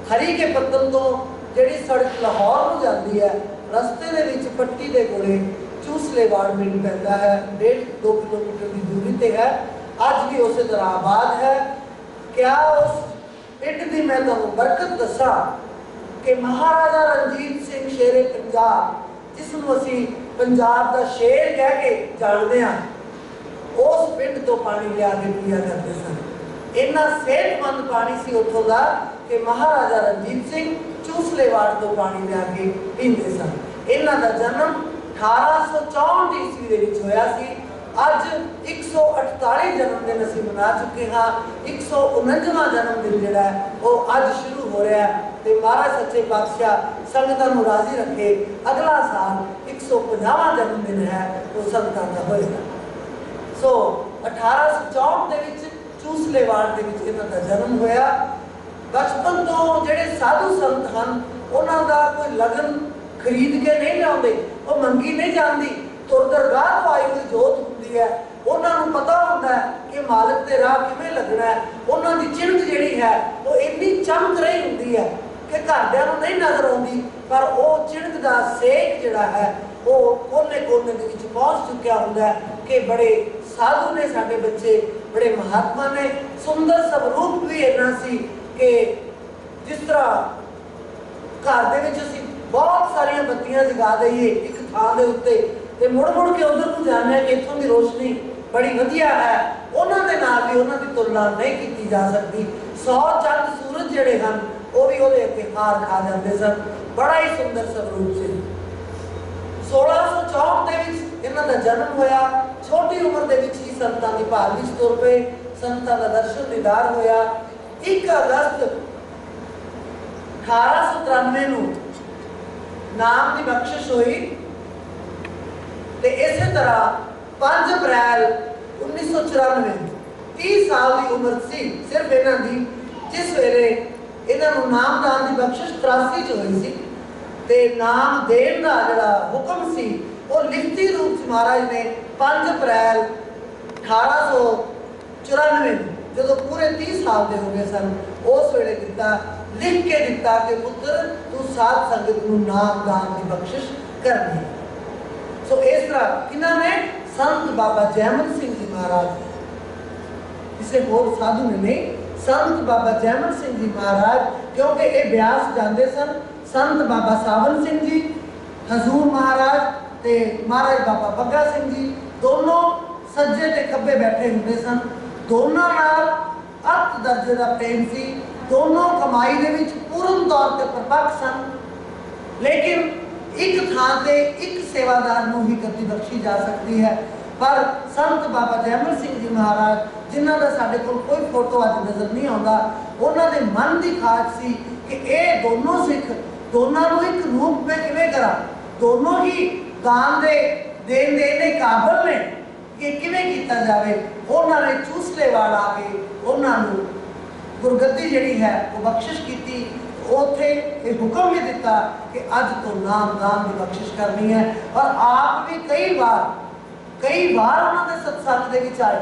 हरी के पत्तन तो जिहड़ी सड़क लाहौर नूं जाती है, रस्ते दे विच पट्टी दे कोले चूसलेवाड़ पिंड पैंदा है, 1.5-2 किलोमीटर की दूरी ते है। अज भी उस तरह आबाद है। क्या उस पिंड की मैं तुहानूं बरकत दसा कि महाराजा रणजीत सिंह शेरे पंजाब, जिसनूं असीं पंजाब का शेर कह के जानते हैं, उस पिंड तो पानी लिया के पिया करते सन। इन्ना सेहतमंद पानी सी उत्थों का कि महाराजा रणजीत सिंह चूसलेवाड़ तो पानी लिया के पींदे सन। इन्हां दा जन्म 1864 ईस्वी दे विच होया सी। अज 148 जन्मदिन असीं मना चुके हाँ। 149वां जन्मदिन जिहड़ा है वो अज शुरू हो रहा है ते महाराज सच्चे पातशाह संगतां नूं राजी रखे। अगला साल 150वां जन्मदिन है वो संगतां दा होएगा। सो 1864 दे विच चूसलेवाड़ दे विच इन्हां दा जन्म होया। बचपन तो जिहड़े साधु संत हन उन्हां दा कोई लगन खरीद के नहीं लाउंदे, वो मंगी नहीं जाती, तुर दरगाह तो आई हुई जोत हुंदी है। उन्होंने पता होता है कि मालिक के राह किवें लगना है। उन्होंने चिणक जिहड़ी है वो इन्नी चमक रही हुंदी है कि घरदिआं नूं नहीं नजर आउंदी, पर वो चिणक दा सेक जिहड़ा है वो कोने कोने दे विच पहुंच चुकिया हुंदा है कि बड़े साधु ने साडे बच्चे, बड़े महात्मा ने। सुंदर स्वरूप भी इन्ना सी कि जिस तरह घर दे विच असीं बहुत सारिया बत्तियां जगा दईए एक थां दे उत्ते ते मुड़ मुड़ के उधर नूं जाने कि इत्थों की रोशनी बड़ी वधिया है, उन्हां दे नाल भी उन्हां दी तुलना नहीं की जा सकती। 100 चंद सूरज जिहड़े हन वो भी उहदे अगे हार खा जाते सन। बड़ा ही सुंदर स्वरूप से 1664 दे विच इन्हां दा जन्म होया। छोटी उम्र दे विच ही संतां दी भाल विच तुर पे, संतां दा दर्शन दीदार होया। 1 अगस्त 1893 नूं नाम की बख्शिश हुई ते इस तरह 5 अप्रैल 1994 30 साल की उम्र सी सिर्फ इन्हां दी, जिस वेले इन्हां नूं नामदान की बख्शिश 83 च हुई सी ते नाम देण दा जिहड़ा हुक्म सी वो लिखती रूप च महाराज ने 5 अप्रैल 1894 जो पूरे 30 साल के हो गए सन उस वेले दिता, लिख के दिता कि पुत्र तू साध संगत नूं नामदान की बख्शिश करनी। सो इस तरह किन्हां ने संत बाबा जैमल सिंह जी महाराज, किसी होर साधु ने नहीं, संत बाबा जैमल सिंह जी महाराज, क्योंकि ये ब्यास जाते सन। संत बाबा सावन सिंह जी, हजूर महाराज ते महाराज बाबा बग्गा सिंह जी दोनों सज्जे ते खब्बे बैठे होंदे सन। दोनों नाल अत दर्जे का प्रेम सी। दोनों कमाई दे विच पूर्ण तौर पर परपक्ष सन, लेकिन एक थां ते एक सेवादार नूं ही गद्दी बख्शी जा सकती है। पर संत बाबा जैमल सिंह जी महाराज, जिन्हां दा साडे कोल कोई फोटो अज नजर नहीं आउंदा, उन्हां दे मन की खाज सी कि ये दोनों सिख दोनों नूं एक रूप में किवें करा, दोनों ही दान दे देन दे काबल ने कि किवें कीता जावे। उन्होंने चूसलेवाड़ आके उन्होंने गुरगद्दी जिहड़ी है वो बख्शिश की। उत्थे एक हुक्म भी दिता कि अज तो नामदान की बख्शिश करनी है। और आप भी कई बार उन्होंने सत्संग के विच आए।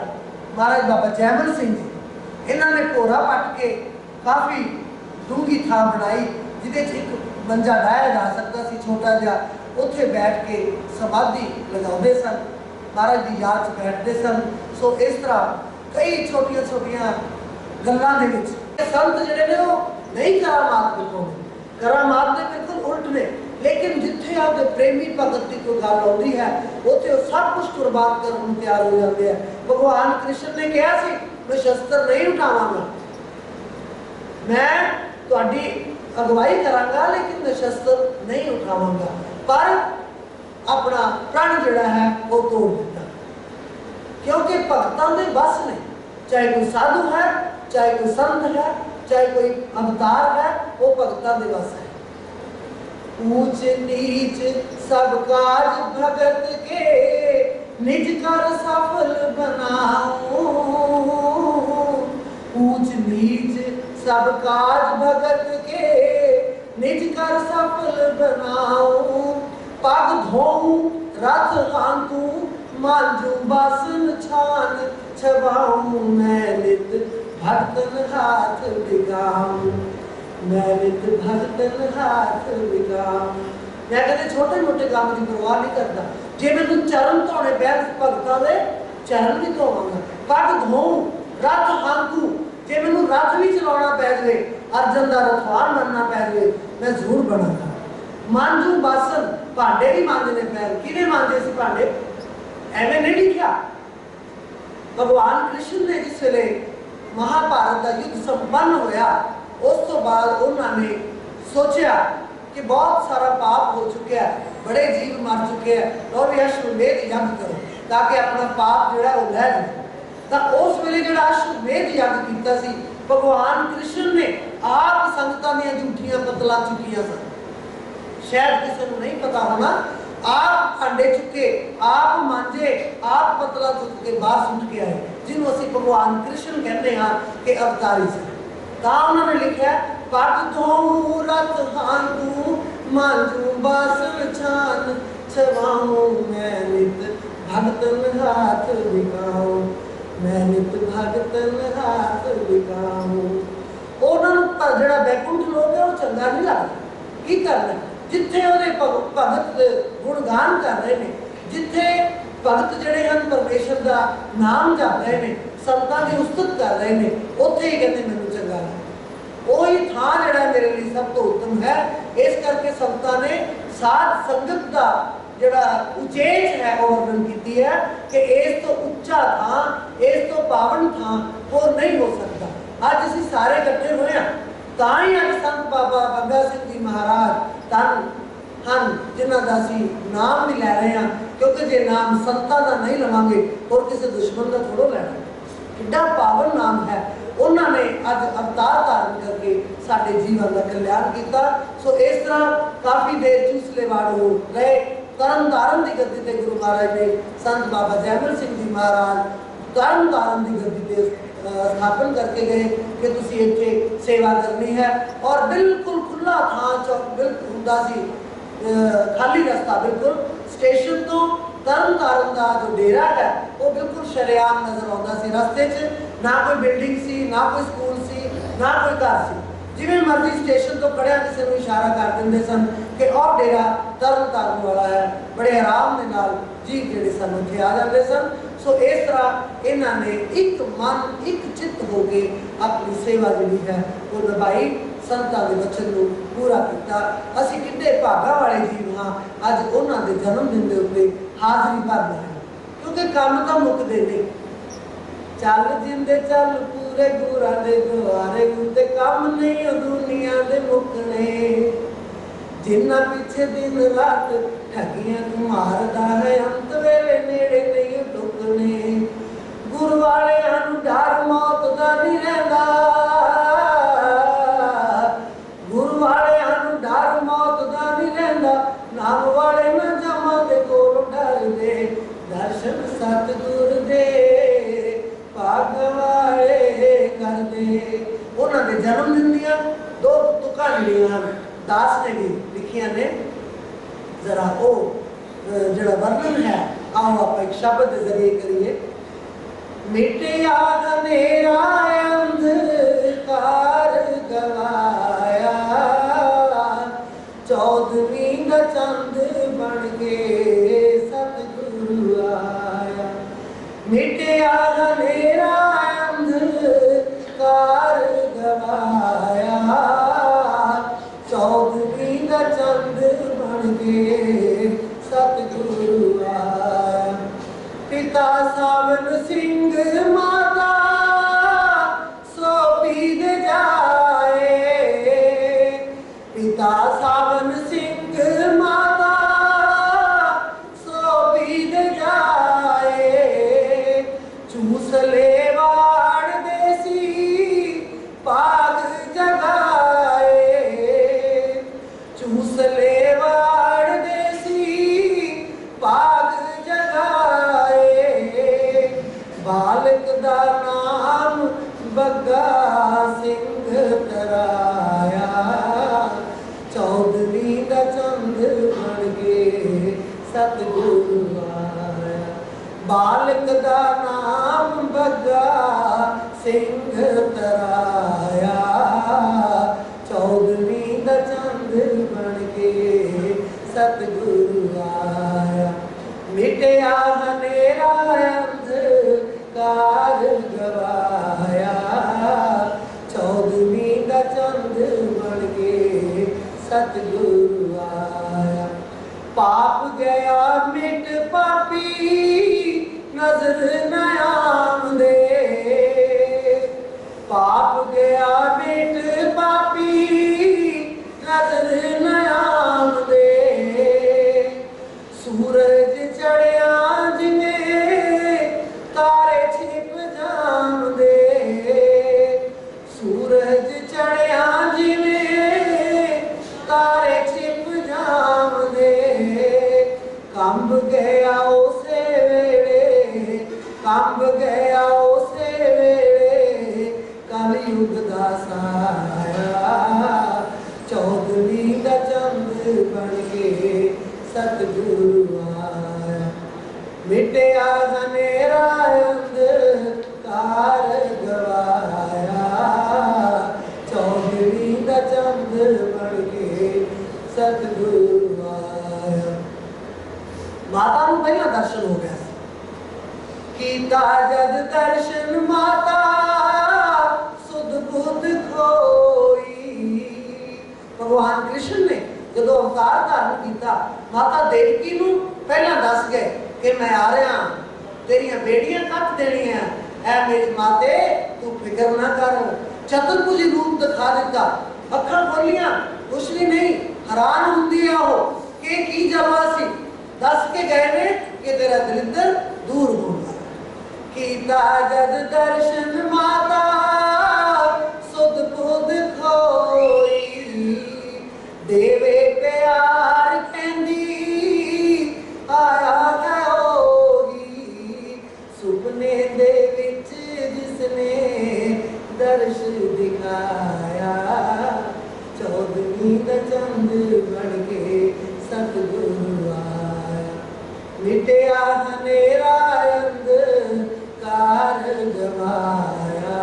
महाराज बाबा जैमल सिंह जी इन्होंने घोड़ा पट के काफ़ी डूंगी थां बनाई जिहदे एक मंजा डाया जा सकता सी छोटा जिहा, उत्थे बैठ के समाधि लगाते सन, महाराज की याद च बैठते सन। सो इस तरह कई छोटिया छोटिया गल्लां दे विच संत जिहड़े ने वो नहीं करामात दिखाउंदे, करामात दे बिल्कुल उल्ट ने। लेकिन जिथे आपके प्रेमी भगत की कोई गल आउंदी है उत्थे सब कुछ कुर्बान करने को तैयार हो जाते हैं। भगवान कृष्ण ने कहा सी मैं शस्त्र नहीं उठावांगा, मैं तुहाडी अगवाई करांगा लेकिन मैं शस्त्र नहीं उठावांगा, पर अपना प्रण जिहड़ा है वो तोड़ दिता। क्योंकि भगतां दे बस ने, चाहे कोई साधु है, चाहे कोई संत है, चाहे कोई अवतार है, वो भगतां दे बस है। ऊंच नीच सब काज भगत के निज कर सफल बनाऊं। ऊंच नीच सब काज भगत के निज कर सफल बनाऊं। पग धोऊं रथ हांकूं मांजू बासन छान छबाऊं। मैं नित भक्तन हाथ दिगाऊं। मैं नित भगतन हाथ विकाऊं। मैं कहते छोटे मोटे काम की परवाह नहीं करता। जे मैनू चरण धोने बैठ भगतां दे चरण भी धोवांगा, पग धोऊं, रथ हांकूं, जे मैनू रथ भी चलाउणा पै जावे, अर्जन दा रथवान बनना पै जावे, मैं जरूर बनांगा। मांजू बासन, भांडे भी मांजने पैर, किने मांजे सी भांडे? एवें नहीं लिखिया। भगवान कृष्ण ने जिस वेले महाभारत का युद्ध संपन्न होया, उस तो बाद उन्होंने सोचा कि बहुत सारा पाप हो चुका है, बड़े जीव मर चुके हैं, और भी अश्वमेध यज्ञ करो ताकि अपना पाप जो है वो लै जाए। तो उस वेले जो अश्वमेध यज्ञ किया सी, भगवान कृष्ण ने आप संगतां दी झूठियां पतला चुकियां सन। शायद किसी को नहीं पता होना, आप भांडे चुके, आप मांजे, आप पतला चुक के बाहर सुट के आए, जिन्हों असीं भगवान कृष्ण कहते हैं कि अवतारी से। तो उन्होंने लिखा पग धोऊं, रथ हांकूं, मांजू बासन छान छवाऊं, मैं नित भगतन हाथ विकाऊं, मैं नित भगतन हाथ विकाऊं। उन्होंने जिहड़ा बैकुंठ लोक है वो चंगा नहीं लगता। की करना जिथे उहदे भगत गुणगान कर रहे हैं, जिथे भगत जिहड़े हैं परमेश्वर का नाम जप रहे हैं, संतां की उस्तत कर रहे हैं, उत्थे ही कहते मैनूं चंगा लगदा। वही थां जिहड़ा मेरे लिए सब तो उत्तम है। इस करके संतां ने साध संगत का जिहड़ा उचेच है वो वर्णन की है कि इस तो उच्चा थां, इस तो पावन थां वो नहीं हो सकता। अज असीं सारे इकट्ठे होए हैं तां ही अज संत बाबा बंगा सिंह जी महाराज धन ਹਨ जिन्हां दा असीं नाम भी लै रहे हैं, क्योंकि जे नाम संतां दा नहीं लवांगे और किसी दुश्मन का थोड़ो लैना। कितना पावन नाम है। उन्होंने अज अवतार धारण करके साडे जीवन का कल्याण किया। सो इस तरह काफ़ी देर चूसलेवाड़ हो रहे। तरन तारण की गद्दी ते गुरु महाराज ने संत बाबा जैमल सिंह जी महाराज तरन तारण की गद्दी ते स्थापन करके गए कि तुसी इत्थे सेवा करनी है। और बिल्कुल खुला थां चौक बिल्कुल हुंदा सी, खाली रास्ता बिल्कुल स्टेशन तो तरन तारण का जो डेरा है वो बिल्कुल शरेआम नजर आता सी। रस्ते च ना कोई बिल्डिंग सी, ना कोई स्कूल सी, ना कोई घर सी। जिवें मर्जी स्टेशन तो खड़िया किसी को इशारा कर देंगे सन कि और डेरा तरन तारण वाला है। बड़े आराम के नाल जीव जिहड़े सन उत्थे आ जाते सन। सो इस तरह इन्होंने एक मन एक चित्त होके अपनी सेवा जी है वो निभाई, संतां दे वचन को पूरा किया। असीं कितने भागा वाले जीव हाँ अज उन्होंने जन्मदिन के उत्ते हाजरी भर रहे हैं, क्योंकि काम तो मुकदे नहीं। चल जिंदे चल पूरे गुरां दे द्वारे उत्ते काम नहीं दुनिया दे मुकने। जिन्ना पीछे दिन रात ठगियां तू मारदा है, अंत वेले नेड़े नहीं टुकने। गुरु वालियां नूं डर मौत दा नहीं रहिंदा, गुरु वालियां नूं डर मौत दा नहीं रहिंदा। नाम वाले ना जमा दे कोल डरदे, दर्शन सतगुर दे भाग वाले करदे। उन्हां दे जन्मदिन दियां दो तुकां जिहड़ियां दास ने भी लिखिया ने, जरा वो जरा वर्णन है आओ आप एक शब्द के जरिए करिए। मिटिया नेरा अंधकार गवाया, चौदहवीं का चंद बन के सतगुरु आया। मिटिया नेरा अंधकार गवाया, चौदहवीं का चंद बन के सतगुरु आया। पिता सावन सिंह माता सोपी दे जाए, पिता सावन सिंह माता सोपी दे जाए। चूस ले वाड़ देसी पाग जगाए, चूस ले वाड़ देसी पाग जगाए। बालक दा नाम बग्गा सिंह तराया, चौदहवीं का चंद बन के सतगुरु आया। बालक दा नाम बग्गा सिंह तराया, चौदहवीं चौदहवीं दा चंद बन के सतगुरु आया, मिटया हनेरा अंधकार गवाया, चौदहवीं दा चंद बन के सतगुरु आया। पाप गया मिट पापी नजर न आंदे, पाप गया मिट पापी नजर न आंदे, सूरज चढ़िया जिवें तारे छिप जांदे, सूरज चढ़िया जिवें तारे छिप जांदे, कंब गया उसे वेले, कंब गया उसे वेले कलयुग दा साया, चौदहवीं दा चंद बन के सतगुरु आया, मिटया हनेरा अंधकार गवाया, चौदहवीं दा चंद बन के सतगुरु आया। माता को पहला दर्शन हो गया कीता जद दर्शन माता सुध बुध खोई। भगवान कृष्ण ने जो अवतार धारण किया माता देवकी नू पहला दस गए कि मैं आ रहा, तेरिया बेड़ियां कट देनिया है मेरी माते, तू फिक्र ना कर। चतुर्भुजी रूप दिखा दिता, अखा खोलियां कुछ भी नहीं, हैरान होंदी है वो कि की जलवा सी, दस के गए ने कि तेरा दरिद्र दूर होगा। कीता जद दर्शन माता सुध बुध खोई, देवे प्यार कहंदी आया है होगी, सुपने दे विच जिसने दर्श दिखाया, चौदहवीं दा चंद बन के सतगुरु आया, मिटया हनेरा अंधकार गवाया,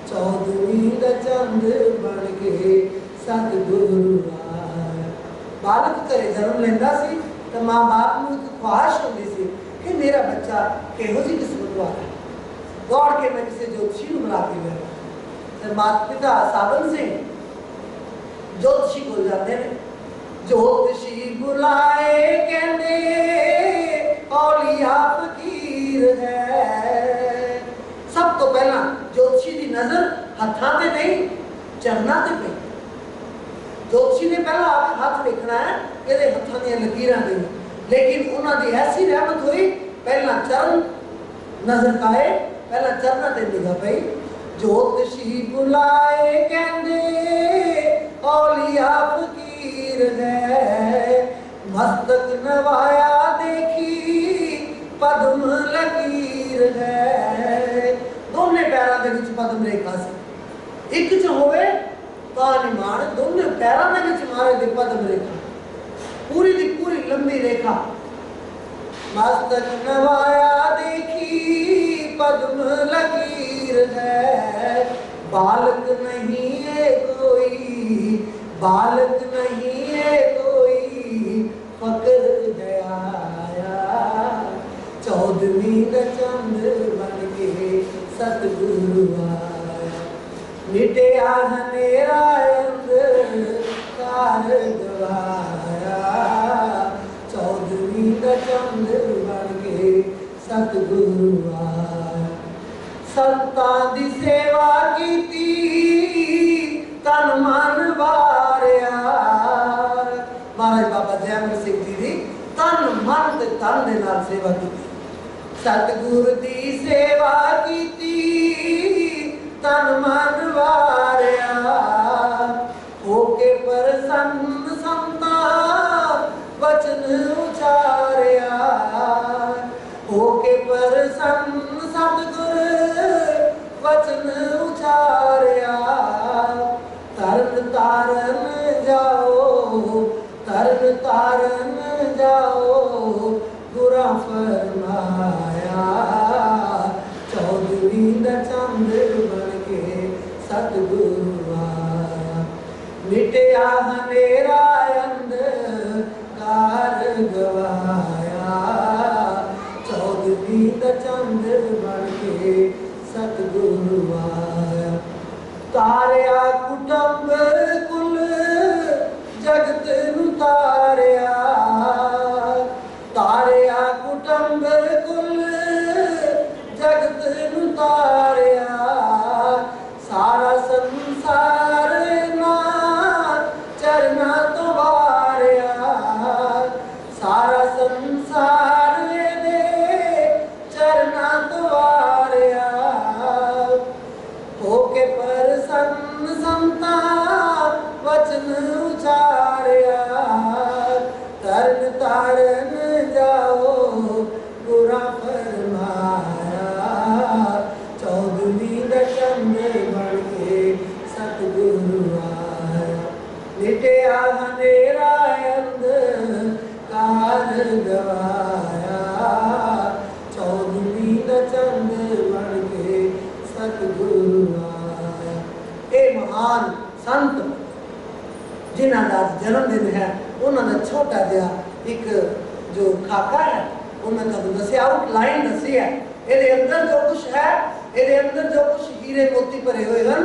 चौदहवीं दा चंद बन के सतगुरु आया। बालक घरे जन्म लेंदा सी तो माँ बाप नूं एक ख्वाहिश होंदी सी कि मेरा बच्चा किहो जी किस्मत वाला है, दौड़ के मैं किसी ज्योतिषी नूं बुला के लिया। तो माता पिता सावन सिंह ज्योतिषी को जाते हैं, ज्योतिषी बुलाए कहते औलिया फकीर है। सब तो पहला ज्योतिषी की नजर हथा ते नहीं चरना ते पई। ज्योतिषी ने पहला आके हाथ देखना है ये हथा दी लकीरां दे, लेकिन उन्होंने ऐसी रहमत हुई पहला चरण नजर आए, पहला चरना ते निगाह पई। ज्योतिषी बुलाए कहते औलिया फकीर है, मस्तक नवाया देखी पद्म लकीर है। दोनों पैरों के विच पद्म रेखा से एक च होवे तां निमान, दोनों पैरों के विच मारे दे पद्म रेखा, पूरी दी पूरी लंबी रेखा। मस्तक नवाया देखी पद्म लकीर है, बालक नहीं है कोई, बालक नहीं है कोई, फकर है आया, चौदहवीं दा चंद बन के सतगुरु आया, मिटया हनेरा अंधकार गवाया, चौदहवीं दा चंद बन के सतगुरु आया। संतां दी सेवा कीती तन मन वारिया। महाराज बाबा जयमल सिंह जी दी तन मन ते तन दे नाल सेवा कीती, सतगुरु दी सेवा कीती तन मन वारिया, होके प्रसन्न संता वचन उचारिया, होके प्रसन्न सतगुर वचन उचारिया, तरन तारन जाओ, तरन तारन जाओ, गुरा फरमाया, चौदहवीं दा चंद बन के सतगुरु आया, मिटिया हनेरा अंधकार गवाया, चौदहवीं दा चंद बन के सतगुरु आया। तारिया कुटुंब कुल जगत नूं तारिया, तारिया कुटुंब कुल जगत नूं तारिया, सारा संसार ना चरना तो वारिया, सारा संसार दे चरना तो वारिया। होके प्रसन्न संता वचन उचारिया, तरन तारन जाओ बुरा फरमाया, चौदहवीं दा चंद बन के सतगुरु आया। मिटिया हनेरा अंधकार गवाया, चौदहवीं दा चंद बन के सतगुरु आया। ये महान संत जिन्हों का जन्म दिन है, उन्होंने छोटा जहा एक जो खाका है उन्होंने तुम दसिया, आउटलाइन दसी है। ये अंदर जो कुछ है, ये अंदर जो कुछ हीरे मोती भरे हुए हैं,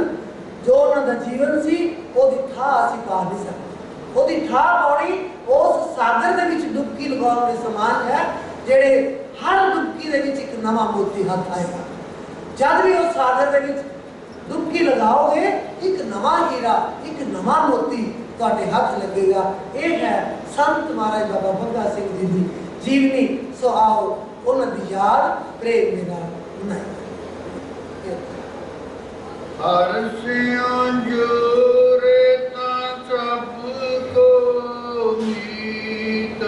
जो उन्होंने जीवन सी ओदी ठा असी पा नहीं सकते। ओदी ठा पानी उस सागर दे विच डुबकी लगाने के समान है, जेड़े हर डुबकी दे विच एक नवा मोती हाथ आएगा। जब भी उस सागर दे विच डुबकी लगाओगे, एक नवा हीरा, एक नवा मोती तुहाडे हाथ लगेगा। ये है संत महाराज बाबा बंगा सिंह जी की जीवनी। सो आओ उन्होंने याद प्रेम मेरा नहीं। हर सियों जोरे ता सबको मीत,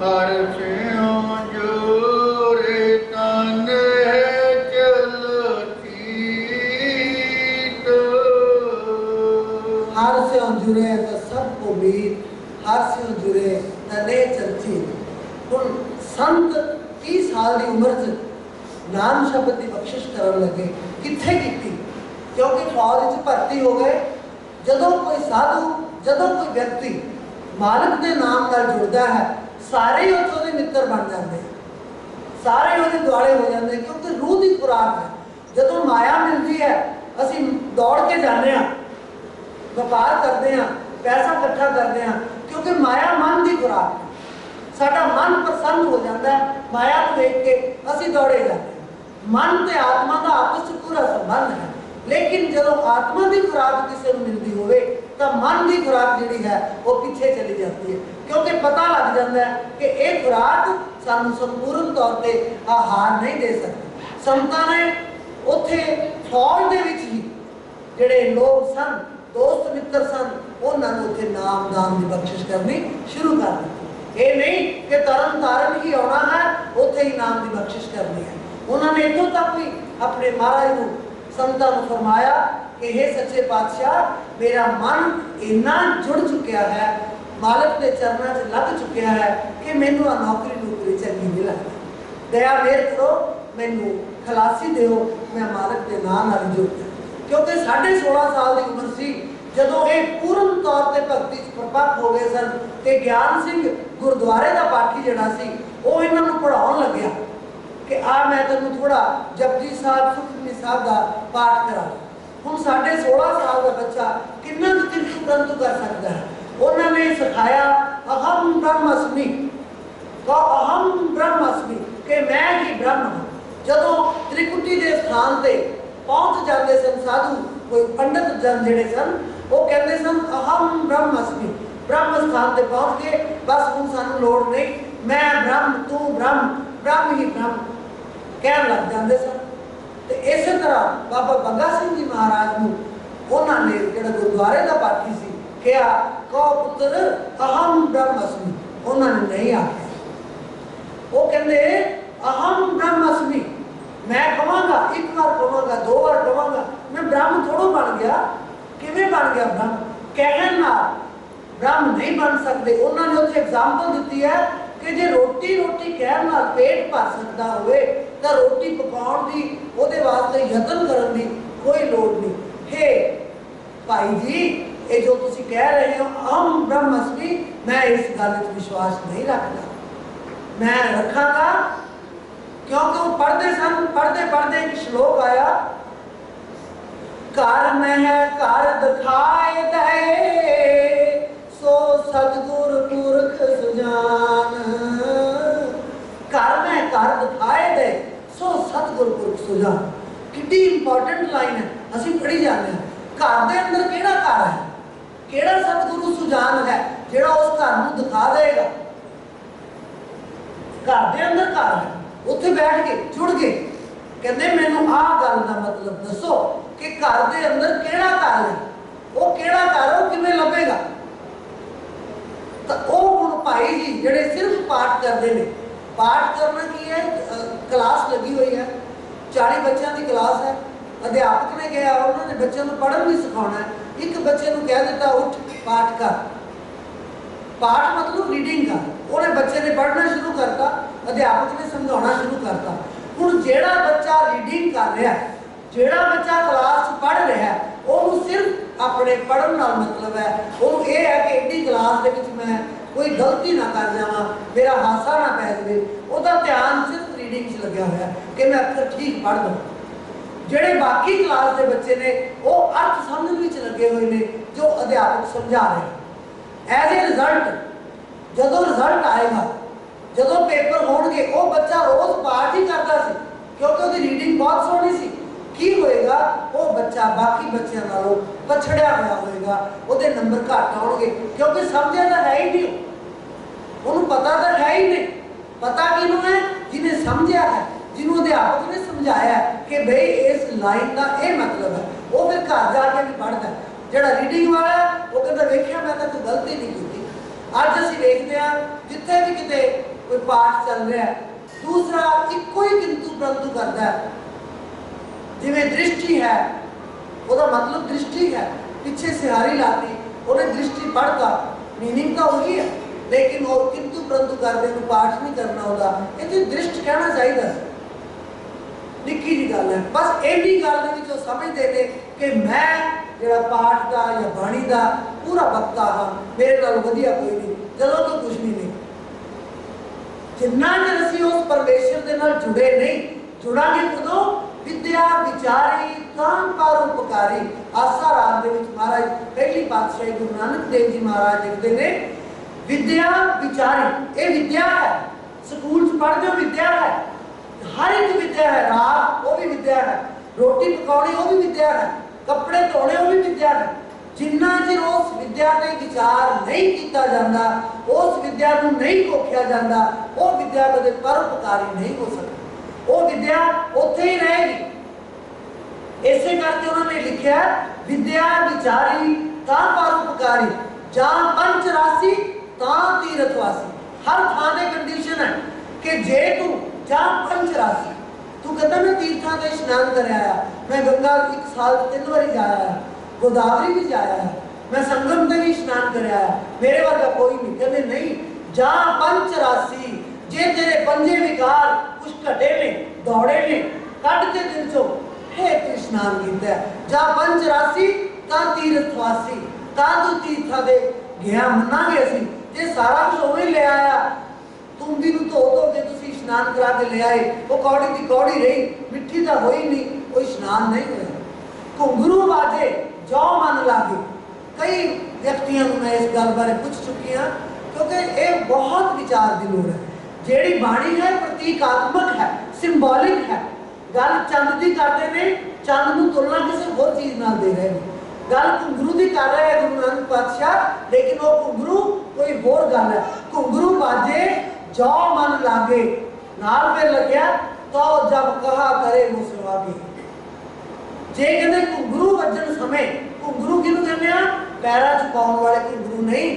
हर सियों जोरे तन चलतीत, हर सियों जुरे तो सबको मीत, हर सियों जुरे तने चलती। हुण संत 30 साल की उम्र च नाम शब्द की बख्शिश करन लगे, कित्थे कीती? क्योंकि फौज च भर्ती हो गए। जदों कोई साधु, जदों कोई व्यक्ति मालिक के नाम नाल जुड़ता है, सारे ही उत्थों दे मित्र बन जाते हैं, सारे उहदे दुआले हो जाते हैं, क्योंकि रूह की खुराक है। जदों माया मिलती है, असीं दौड़ के जाते हैं, व्यापार करते हैं, पैसा इकट्ठा करते हैं, क्योंकि माया मन की खुराक है। साडा मन प्रसन्न हो जाता है, माया को देख के असीं दौड़े जाते हैं। मन ते आत्मा का आपस में पूरा संबंध है, लेकिन जदों आत्मा की खुराक किसी को मिलती होवे तो मन की खुराक जिहड़ी है वो पीछे चली जाती है, क्योंकि पता लग जाता है कि ये खुराक सानू संपूर्ण तौर पर आहार नहीं दे सकती। संतां ने उत्थे फौज दे विच ही जिहड़े लोग सन, दोस्त मित्र सन, उन्होंने उत्थे नाम दान की बख्शिश करनी शुरू कर दी। ये नहीं कि तरन तारण ही आना है, उत्थे ही नाम की बख्शिश करनी है। उन्होंने इतों तक भी अपने महाराज को संतां को फरमाया कि हे सच्चे पातशाह, मेरा मन इन्ना जुड़ चुका है, मालिक के चरणों से लग चुका है कि मैनू आ नौकरी चंगी नहीं लगती। दया मेर करो, मैनू खलासी दो, मैं मालिक के नाम नाल जुड़ गया। क्योंकि 16.5 साल की उम्र सी जदों ये पूर्ण तौर पर भगती प्रपक्ष हो गए सन, ते ज्ञान सिंह गुरुद्वारे का पाठी जिहड़ा सी वो इन्हां नूं पढ़ाउण लग्या कि आ मैं तैनूं थोड़ा जपजी साहब सुखमनी साहब का पाठ करा। हुण 16.5 साल का बच्चा किन्ना किंतु परंतु कर सकता है। उन्होंने सिखाया अहम ब्रह्मस्मि, तो अहम ब्रह्मस्मि कि मैं ही ब्रह्म हूँ। जदों त्रिकुटी के स्थान पर पहुँच जाते सन साधु, कोई पंडित जन जिहड़े सन, वो कहते सन अहम ब्रह्मस्मि, ब्रह्म स्थान पर पहुँच गए, बस हुण सानूं लोड़ नहीं, मैं ब्रह्म, तू ब्रह्म, ब्रह्म ही ब्रह्म कह लग जाते सन। तो इस तरह बाबा बंगा सिंह जी महाराज को उन्होंने जो गुरुद्वारे का पाठी सी कहा, कहो पुत्र अहम ब्रह्मस्मि, उन्होंने नहीं आख्या। वो कहते अहम ब्रह्मस्मि, मैं कहांगा, एक बार कहांगा, 2 बार कहांगा, मैं ब्रह्म थोड़ा बन गया। किवें बन गया ब्रह्म? कहण नाल ब्रह्म नहीं बन सकते। उन्होंने उत्थे एग्जाम्पल दी है कि जे रोटी कहण नाल पेट भर सकता होवे तो रोटी पकाउण दी, उहदे वास्ते यतन करन दी कोई लोड़ नहीं। हे भाई जी ये जो तुसी कह रहे हो अहम ब्रह्मस्मि, मैं इस गल में विश्वास नहीं रखता। मैं रखागा क्योंकि वो पढ़ते सन, पढ़ते पढ़ते एक श्लोक आया, घर में घर दिखाए दे सो सतगुर पुरख सुजान। घर में घर दिखाए दे सो सतगुर पुरख सुजान। कितनी इंपॉर्टेंट लाइन है, असं पढ़ी जाते हैं। घर के अंदर केड़ा घर है, केड़ा सतगुरु सुजान है जेड़ा उस घर को दिखा देगा। घर के अंदर घर है, उत्थे बैठ के जुड़ के कहते मैनू आ गल का मतलब दसो कि घर के अंदर केड़ा घर है, वो केड़ा घर है, वो किवें लभेगा। तो वो हुण भाई जी जेड़े सिर्फ पाठ करते हैं, पाठ करना की है, क्लास लगी हुई है, 40 बच्चों की क्लास है, अध्यापक ने कहा उन्होंने बच्चों को पढ़न भी सिखाना है। एक बच्चे को कह दिता उठ पाठ कर, पाठ मतलब रीडिंग कर, उन्हें बच्चे ने पढ़ना शुरू करता, अध्यापक ने समझाना शुरू करता। हुण जेड़ा बच्चा रीडिंग कर रहा है, जेड़ा बच्चा क्लास पढ़ रहा है, उन्होंने सिर्फ अपने पढ़न नाल मतलब है, उन्होंने ये है कि एडी क्लास के विच मैं कोई गलती ना कर जावां, मेरा हासा ना पै जाए, उसका ध्यान सिर्फ रीडिंग से लग्या हुआ है कि मैं अक्षर ठीक पढ़ दूँ। जेड़े बाकी क्लास के बच्चे ने वो अर्थ समझने विच लगे हुए ने जो अध्यापक समझा रहे। एज ए रिजल्ट जदों रिजल्ट आएगा, जदों पेपर होणगे, वो बच्चा रोज पाठ ही करता सी क्योंकि उसकी रीडिंग बहुत सोहनी सी। की होएगा, वो बच्चा बाकी बच्चों नालों पछड़िया हुआ होएगा, उसके नंबर घट आउणगे क्योंकि समझिया तो है ही नहीं, उन्होंने पता तो है ही नहीं। पता किनू है, जिन्हें समझिया है, जिन्होंने अध्यापक ने समझाया कि भाई इस लाइन का यह मतलब है, वो फिर घर जाके भी पढ़ता है। जोड़ा रीडिंग वाला वो कहता वेख्या मैं तो कोई गलती नहीं की। अज असीं देखते हैं जिथे भी किते कोई पाठ चल रहा है, दूसरा इको ही किंतु परंतु करता है। जिवें दृष्टि है, उसका मतलब दृष्टि है, पीछे सिहारी लाती, उन्हें दृष्टि पढ़ता, मीनिंग तो वही है, लेकिन वो किंतु परंतु करते पाठ नहीं करना होता। ये दृष्टि कहना चाहिए, निक्की जी गल है, बस एडी गल समझते हैं कि मैं जो पाठ का या बाणी का पूरा वक्ता हाँ, मेरे नाल वधिया कोई नहीं, चलो तो कुछ भी नहीं। जिन्ना चर असीं उस परमेश्वर के नाल जुड़े नहीं, जुड़ांगे कदों, विद्या विचारी तां परोपकारी। आसा राग दे विच महाराज पहली पातशाही गुरु नानक देव जी महाराज लिखते हैं, विद्या विचारी, ये विद्या है, स्कूल पढ़ते हो विद्या है, हर एक विद्या है, राग वो भी विद्या है, रोटी पकानी वो भी विद्या है, कपड़े धोने वो भी विद्या है। जिन्ना चिर उस विद्या के विचार नहीं किया जाता, उस विद्या को नहीं कोख्या जाता, वो विद्या कदे परोपकारी नहीं हो सकती, वो विद्या उत्थे ही रहेगी। इसे करके उन्होंने लिखा विद्या विचारी तां परोपकारी, जहां पंच राशि तां तीर्थवासी। हर थाने कंडीशन है कि जे तू जहां पंच राशि, तू कहता मैं तीर्थों से स्नान कर आया, मैं गंगा 1 साल 3 बारी जाया है, गोदावरी भी जाया है, मैं संगम से भी स्नान कर आया, मेरे वर्गा कोई नहीं। कहते नहीं, जहां पंच राशि, जे तेरे पंजे विकार कुछ घटे ने दौड़े ने कट के दिल चो हे तू स्नान किया, जहां पंच राशि तां तीर्थवासी, तां तू तीर्था दे गया मनांगे असीं। जे सारा कुछ उवें ले आया, तुम भी धो के तुसीं स्नान करा के ले आए, वो कौड़ी की कौड़ी रही, मिट्ठी तो होई नहीं, कोई स्नान नहीं होया। घुंघरू बाजे जौ मन लागे। कई व्यक्तियों को मैं इस गल बारे पूछ चुकी हाँ, क्योंकि ये बहुत विचार की लोड़ है। जेड़ी बाणी है प्रतीकात्मक है, सिंबॉलिक है। गल चंद की करते हैं, चंद को तुलना किसी होर चीज नाल दे रहे हैं। गल घुंघरू की कर रहे हैं गुरु नानक पातशाह, लेकिन वो घुंघरू कोई होर गल है। घुंघरू बाजे जौ मन लागे, नाल पे लग्या तो जब कहा करे मुसवागे। जे कहते घुंघरू वजन समय, घुंघरू किहनूं कहंदे आ? पैरां च पाउण वाले घुंघरू नहीं,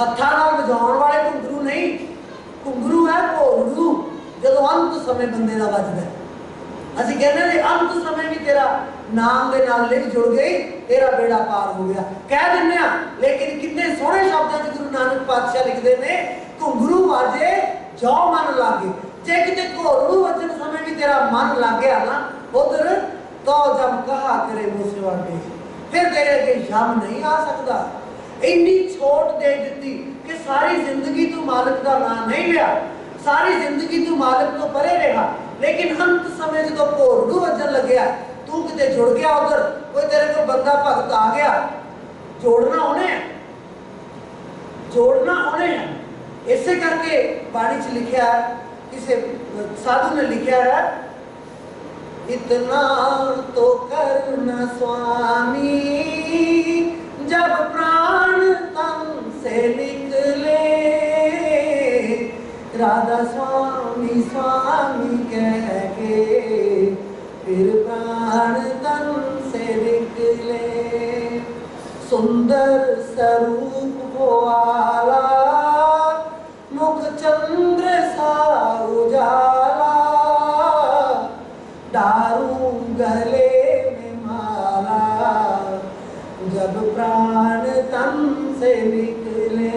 हत्थां नाल वजाउण वाले घुंघरू नहीं। घुंघरू है घोड़ू, जदों अंत समय बंदे दा वजदा है। असीं कहने जे अंत समय भी तेरा नाम दे नाल लिख जुड़ गई, तेरा बेड़ा पार हो गया, कह दिंदे आ। लेकिन कितने सोहणे शब्दां च गुरु नानक पातशाह लिखदे ने, घुंघरू वाजे जौ मन लागे। जे किते घोड़ू वजन समय भी तेरा मन लाग गया ना उधर, तो जब कहा करे मुँह से वागे, फिर तेरे अगे यम नहीं आ सकता। इन्नी छोट दे दी कि सारी जिंदगी तू मालिक का नाम नहीं लिया, सारी जिंदगी तू मालिक तो परे रहा, लेकिन अंत समय जो भोरडू वजन लग्या तू किते जुड़ गया, उधर कोई तेरे को बंदा भगत आ गया, जोड़ना उन्हें, जोड़ना उन्हें। इसे करके बाणी च लिखा है, किसी साधु ने लिखा है, इतना तो करना स्वामी जब प्राण तन से निकले, राधा स्वामी स्वामी कह के फिर प्राण तन से निकले। सुंदर स्वरूप वाला मुख चंद्र सा उजाला, दारू गले में माला जब प्राण तन से निकले।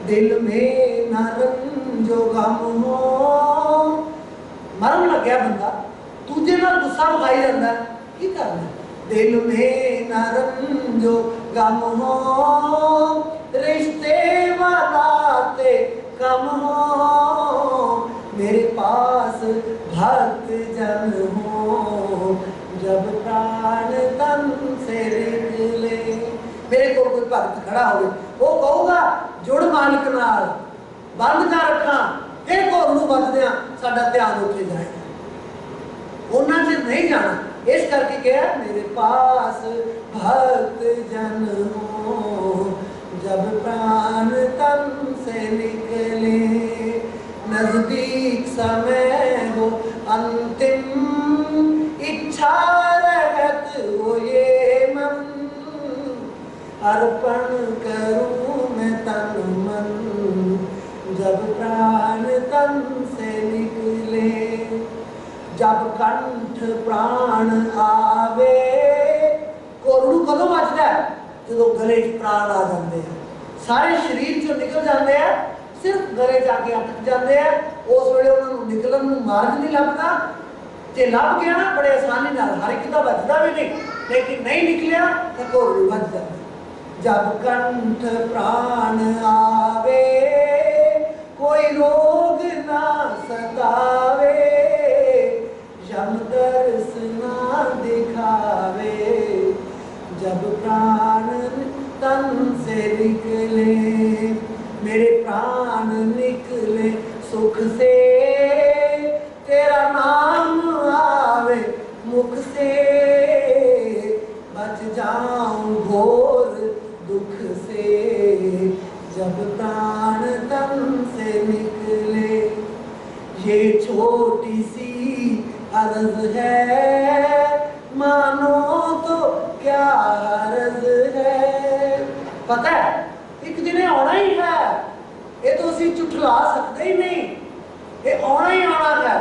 दिल में न रंजो गम हो, मरन लग गया बंदा, दूजे नाल गुस्सा विखाई जाता है, की करना। दिल में न रंजो गम हो, रिश्ते वाते कम हो, मेरे पास भक्त जन हो जब प्राण तन से निकले। मेरे को कोई भक्त खड़ा हो, वो कहूगा जुड़ मालिक नाल, बंद कर रखा, फिर घोरू बचद्या साडा ध्यान उठे जाएगा, उन्ना चिर नहीं जाना। इस करके क्या मेरे पास भक्त जन हो जब प्राण तन से निकले। नजदीक समय हो अंतिम इच्छा रहत हो ये मन, अर्पण करूं मैं तन मन जब प्राण तन से निकले। जब कंठ प्राण आवे, कोरड़ू कदों बचता है जो गले प्राण आ जाते हैं, सारे शरीर चो निकल जाते हैं, सिर्फ गले जाके अटक जाते हैं। उस वे उन्होंने निकलन मार्ग नहीं लगता, जे लभ गया ना बड़े आसानी नाल हर एक का बचता भी नहीं, लेकिन नहीं निकलिया तो कोरड़ू बच जाता। जब कंठ प्राण आवे कोई रोग ना सतावे, यम दर्श ना दिखावे जब प्राण तन से निकले। मेरे प्राण निकले सुख से, तेरा नाम आवे मुख से, बच जाऊं घोर दुख से जब प्राण तन से निकले। ये छोटी सी अर्ज है मानो तो क्या हर्ज है। पता है एक दिन आना ही है, ये तो असी झुठला सकते ही नहीं, ये आना ही आना है।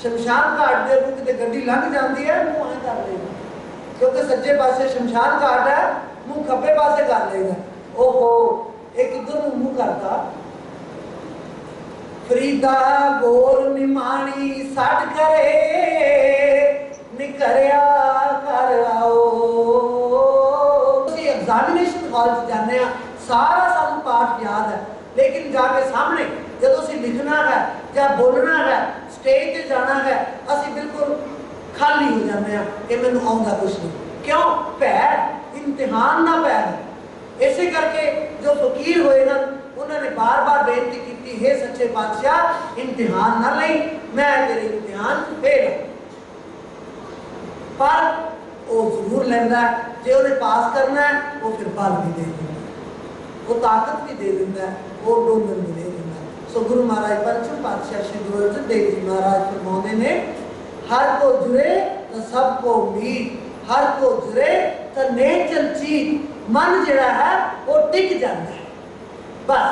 शमशान घाट के मुंह कितने गड्डी लंघ जाती है, मुंह ऐ कर लेगा, क्योंकि सज्जे पासे शमशान घाट है, मुंह खब्बे पासे कर लेगा। ओहो एक इधर मुंह करता, फरीदा गोर निमाणी साठ करे निकरिया कर आओ। एग्जामिनेशन हॉल च जाने सारा सानू पाठ याद है, लेकिन जाके सामने जो असीं लिखना है या बोलना है, स्टेज ते जाना है, असीं बिल्कुल खाली हो जाते हैं कि मैनूं आउंदा कुछ नहीं। क्यों? भै इम्तिहान ना भै है। इसे करके जो फकीर होए ना उन्होंने बार बार बेनती की, हे सच्चे पातशाह इम्तिहान ना लई, मैं तेरे इम्तिहान फेल। पर वो जरूर लेंदा है, जो उन्हें पास करना है वो फिर बल भी दे देंदा, वो ताकत भी दे देंदा है, वो डोनर भी दे देंदा है। सो गुरु महाराज पंचम पातशाह श्री गुरु अर्जन देव जी महाराज फरमाते ने, हर को जुड़े तो सबको उम्मीद, हर को जुड़े तो नेचल चीज। मन जड़ा है वो टिक जाता है, बस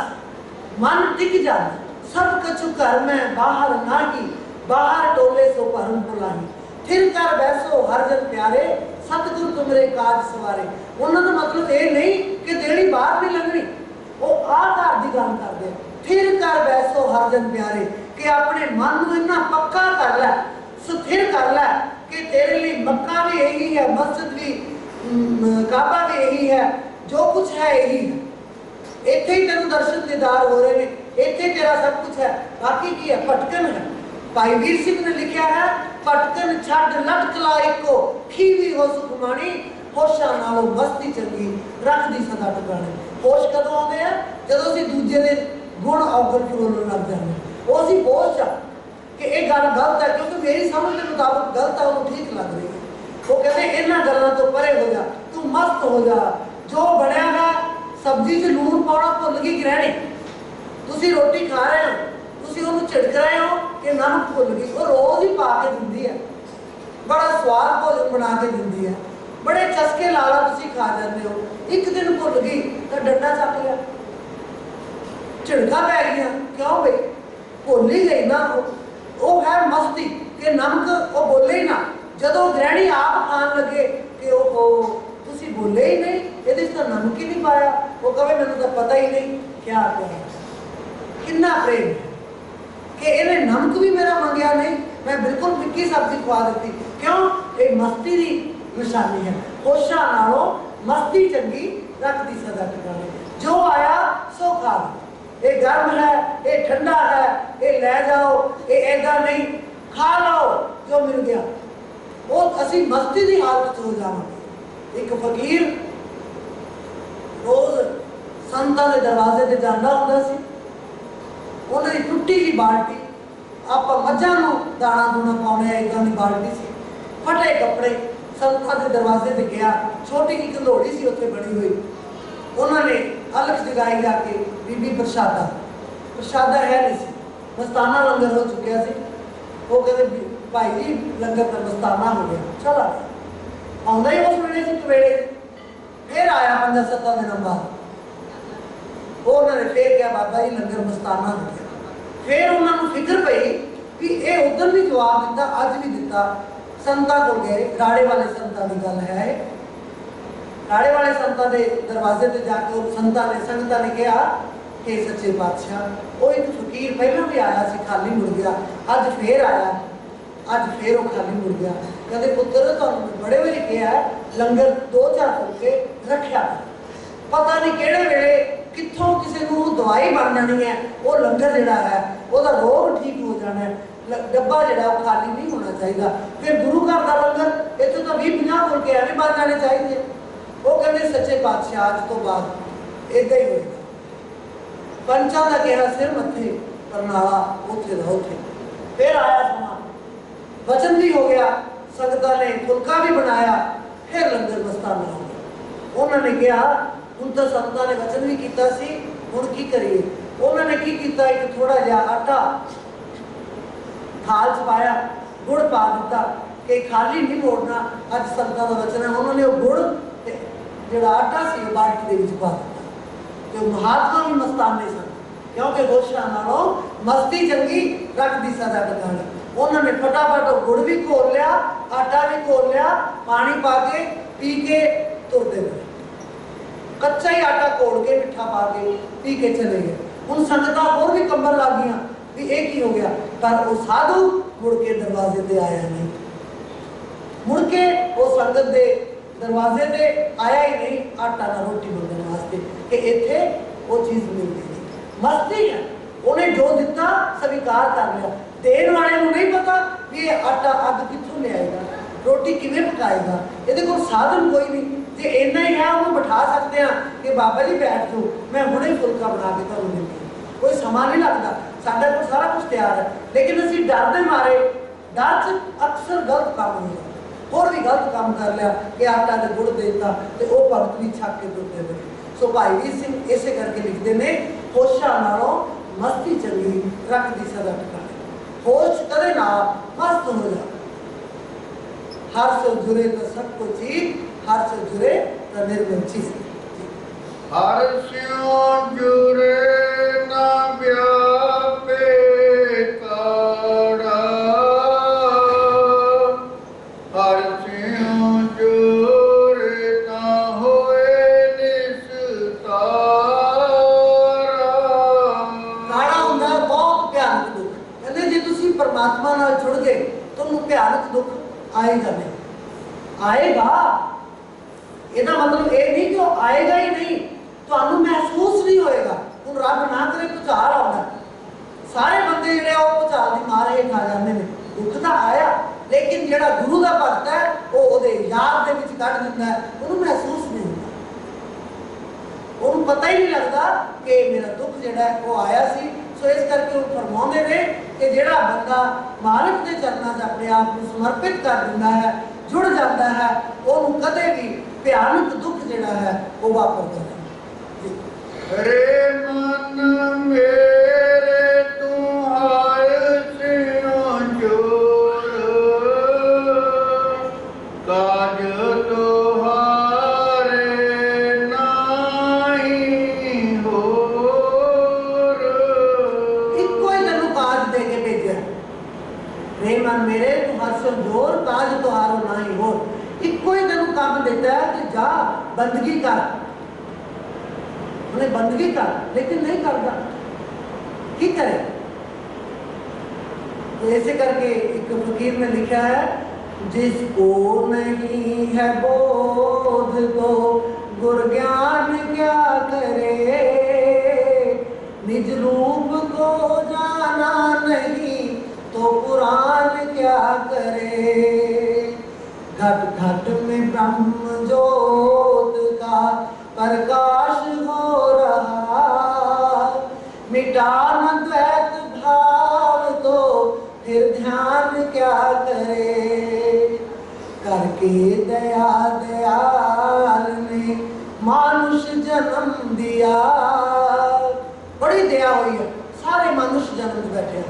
मन टिक जाता। सब कछु घर में बाहर ना की, बाहर टोले सो परम बुलाही, फिर कर बैसो हर जन प्यारे, सतगुर तुमरे काज सवारे। उन्होंने मतलब ये नहीं कि देनी बाहर नहीं लगनी, वो आधार की गल करते, फिर कर बैसो हर जन प्यारे, कि अपने मन को इतना पक्का कर लै, स्थिर कर लै कि तेरे लिए मक्का भी यही है, मस्जिद भी काबा भी यही है, जो कुछ है यही है। इत्थे ही तेन दर्शन दीदार हो रहे हैं, इत्थे तेरा सब कुछ है। बाकी की है भटकन है। भाई वीर सिंह ने लिखा है, भटकन छड़ लटकला इको खीवी हो सुखमानी, होशा नालों मस्ती चंगी रखदी सदा टकाने। होश कदों आते हैं? जदों असीं दूजे दे गुण अवगुण फरोलण लग जाते हैं। वो असीं होश आ कि ये गल गलत है, क्योंकि मेरी समझ के मुताबिक गलत है, उन्होंने ठीक लग रही है। वो कहते इन्हां गल्लां तो परे हो जा, तू मस्त हो जा। जो बनया है सब्जी च लूण पाउणा भुल गई गृहिणी, तुसीं रोटी खा रहे हो, तुसीं उहनूं झिड़क रहे हो कि नमक भुल गई। वो रोज़ ही पा के दिंदी है, बड़ा स्वाद भोजन बना के दिंदी है, बड़े चस्के लाला तुसीं खा जाते हो। एक दिन भुल गई तो डंडा चक लिया, झिड़का पै गई। क्यों बई? भुल ही गई ना। वो है मस्ती कि नमक वो बोले ही ना। जदों गृहिणी आप खान लगे कि तुसीं बोले ही नहीं, ये तो नमक ही नहीं पाया। वो कहे मैंने तो पता ही नहीं क्या पाया। कितना प्रेम कि इन्हें नमक भी मेरा मंगया नहीं, मैं बिल्कुल फिक्की सब्जी खवा दी। क्यों? ये मस्ती की निशानी है। होशा नालों मस्ती चंगी रखदी सदा टकाने। जो आया सो खा लो, ये गर्म है, ये ठंडा है, ये ले जाओ, ये ऐसा नहीं, खा लो जो मिल गया। वो असी मस्ती की हालत हो जावांगे। एक फकीर रोज संतां दे दरवाजे ते जांदा हुंदा सी। उन्हां दी टुट्टी जी बाल्टी, आपां मੱਝਾਂ ਨੂੰ दाणा दूना पाउणे इदां दी बाल्टी सी, फटे कपड़े, संतां दे दरवाजे ते गया। छोटी जी कंधोड़ी सी उत्थे बनी हुई। उन्होंने अलग जगाई जाके बीबी प्रशादा है नहीं सी, मस्ताना लंगर हो चुका सी। वो कहते भाई जी लंगर तो मस्ताना हो गया, चला आउंदा ही उस वेले सी कवेड़े। फिर आया 5-7 दिन बाद, उन्होंने फिर कहा बाबा जी लंगर मस्ताना हो गया। फिर उन्होंने फिक्र पई कि ये उधर भी जवाब दिता, अज भी दिता। संतां को गए, राड़े वाले संतां की गल है। राड़े वाले संतां के दरवाजे ते जाके संगतां ने कहा कि सच्चे पातशाह, वो एक फकीर पहला भी आया सी, खाली मुड़ गया, अज फिर आया, अज फिर वो खाली मुड़ गया। कहते पुत्र तुहानूं बड़े बारी कहा है लंगर 2-4 फुलके रखिया, पता नहीं किहड़े वेले कित्थों किसी नूं दवाई बन जानी है। वो लंगर जिहड़ा है वह रोग ठीक हो जाना है। डब्बा जिहड़ा वो खाली नहीं होना चाहिए। फिर गुरु घर का लंगर इत्थे तो 20-50 फुलके एवें बन जाने चाहिए। वो कहते सच्चे पातशाह अज तो बाद इदा ही होएगा। पंचां दा कहा सिर मत्थे करनाला उत्थे दा उत्थे। फिर आया समा, वचन भी हो गया, संगतां ने फुलका भी बनाया, फिर लंगर मस्ताना हो गया। उन्होंने कहा हुण तो संगतां ने वचन भी किया सी, हुण की करिए? उन्होंने की किया, एक थोड़ा जिहा आटा थाल च पाया, गुड़ पा दिता कि खाली नहीं मोड़ना, अज संगतां दा वचन है। उन्होंने वो गुड़ जो आटा से बाल्टी के पा दिता। जो महात्मा भी मस्ताने सन, क्योंकि होशा नालों मस्ती चंगी रखदी सदा टकाने। उन्होंने फटाफट गुड़ भी घोल लिया, आटा भी घोल लिया, पानी पा के पी के तुरते गए। कच्चा ही आटा घोल के मिठा पा के पी के चले गए। हुण संगतां होर भी कंबन लग गई भी एक ही हो गया। पर वो साधु मुड़ के दरवाजे ते आया नहीं, मुड़ के वो संगत दे दरवाजे पे आया ही नहीं आटा ना रोटी मंगने वास्ते कि इत्थे वो चीज़ मिलती नहीं। मस्ती है, उन्हें जो दिता स्वीकार कर लिया। देन वाले को नहीं पता भी ये आटा अग कित्थों ले आएगा, रोटी किवें पकाएगा, ये कोई साधन कोई नहीं। जे इन्ना ही है उन्हें बिठा सकते हैं कि बाबा जी बैठ जाओ, मैं हुणे फुलका बना के तुहानूं दिंदी, कोई समा नहीं लगता, साडे कोल सारा कुछ तैयार है। लेकिन असीं डर दे मारे, डर च अक्सर गलत काम हो जाता, और भी गलत काम कर लिया कि आटा ते गुड़ देता तो वह भगत भी छक के तुरते गए। सो भाई वीर सिंह इसे करके लिखते हैं, होशा नालों मस्ती चंगी रखदी सदा टकाने। होश करे ना मस्त हो जा, हर से जुड़े तो सब कुछ चीज, हर से जुड़े तो निर्मल चीज। हर स्यों जुड़े ना व्यापे काड़ा, हर स्यों जुड़े ना होए निस्तारा। काड़ा हुंदा है बहुत भयानक दुख। कहते जे तुसी परमात्मा नाल जुड़ गए तो भयानक दुख आएगा नहीं, आएगा ਇਹਦਾ ਮਤਲਬ ਇਹ ਨਹੀਂ ਕਿ ਉਹ ਆਏਗਾ ही नहीं, ਤੁਹਾਨੂੰ महसूस नहीं होएगा। ਹੁਣ ਰੱਬ ना करे ਭੁਚਾਲ ਆਉਂਦਾ, ਸਾਰੇ ਬੰਦੇ ਜਿਹੜੇ ਉਹ ਭੁਚਾਲ ਦੀ ਮਾਰ ਹੇਠ ਆ ਜਾਂਦੇ ਨੇ। ਦੁੱਖ ਤਾਂ ਆਇਆ, लेकिन ਜਿਹੜਾ गुरु ਦਾ ਭਗਤ ਹੈ ਉਹ ਉਹਦੇ याद ਦੇ ਵਿੱਚ ਕੱਢ ਦਿੰਦਾ ਹੈ, ਉਹਨੂੰ महसूस नहीं ਹੁੰਦਾ, ਉਹਨੂੰ पता ही नहीं लगता कि मेरा दुख ਜਿਹੜਾ ਉਹ ਆਇਆ ਸੀ। सो इस करके वो फरमाते ने कि ਜਿਹੜਾ ਬੰਦਾ मालिक के चरणों 'ਚ अपने आप को समर्पित कर दिंदा है, जुड़ जाता है, ਉਹਨੂੰ ਕਦੇ ਵੀ ਭਿਆਨਕ ਦੁੱਖ ਜਿਹੜਾ ਹੈ ਉਹ ਵਾਪਰਦਾ ਨਹੀਂ। रे मन मेरे तुम्हारे सियों जोर, काज तुम्हारे नाही होर। ਇੱਕੋ ਹੀ ਤੈਨੂੰ ਕਾਜ ਦੇ ਕੇ ਭੇਜਿਆ। रे मन मेरे तू हर से जोर, काज तुहारो नाही होर। ਇੱਕੋ ਹੀ ਤੈਨੂੰ ਕੰਮ ਦਿੱਤਾ ਹੈ कि जा बंदगी कर। उन्हें बंदगी कर, लेकिन नहीं करता, की करे? तो ऐसे करके एक फकीर ने लिखा है, जिसको नहीं है बोध तो गुर ज्ञान क्या करे, निज रूप को जाना नहीं तो पुराण क्या करे। घट घट में ब्रह्म ज्योत का प्रकाश हो रहा, मिटा न द्वैत भाव तो फिर ध्यान क्या करे। करके दया दयाल ने मानुष जन्म दिया, बड़ी दया हुई है, सारे मनुष्य जन्म बैठे।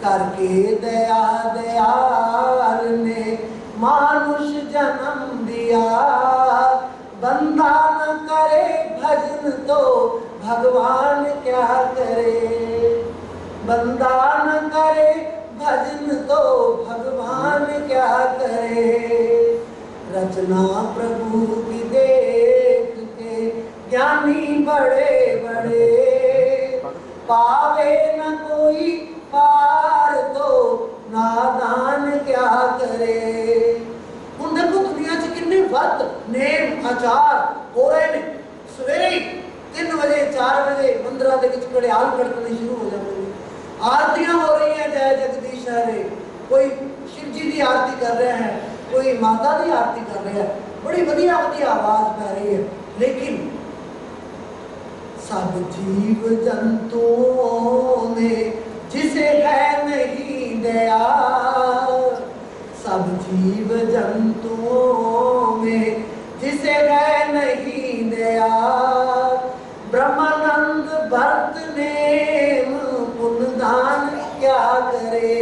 करके दया दयाल ने मानुष जन्म दिया, बंदा न करे भजन तो भगवान क्या करे। बंदा न करे भजन तो भगवान क्या करे। रचना प्रभु की देख के ज्ञानी बड़े बड़े, पावे न कोई पार तो नादान क्या करे। ਹੁਣ ਦੇਖੋ ਦੁਨੀਆ 'ਚ ਕਿੰਨੇ ਵੱਧ ਨੇਮ ਆਚਾਰ ਹੋ ਰਹੇ ਨੇ। ਸਵੇਰੇ ਹੀ 3 ਵਜੇ 4 ਵਜੇ ਮੰਦਰਾਂ ਦੇ ਵਿੱਚ ਘੜਿਆਲ ਖੜਕਣੇ ਸ਼ੁਰੂ ਹੋ ਜਾਂਦੇ ਨੇ, ਆਰਤੀਆਂ ਹੋ ਰਹੀਆਂ ਜੈ ਜਗਦੀਸ਼ ਹਰੇ, ਕੋਈ शिव जी की आरती कर रहा है, कोई माता की आरती कर रहा है, बड़ी वधिया वधिया आवाज पै रही है। लेकिन सब जीव जंतुओं में जिसे है नहीं दया, सब जीव जंतुओं में जिसे है नहीं दया, ब्रह्मानंद भरत नेम पुण्यदान क्या करे।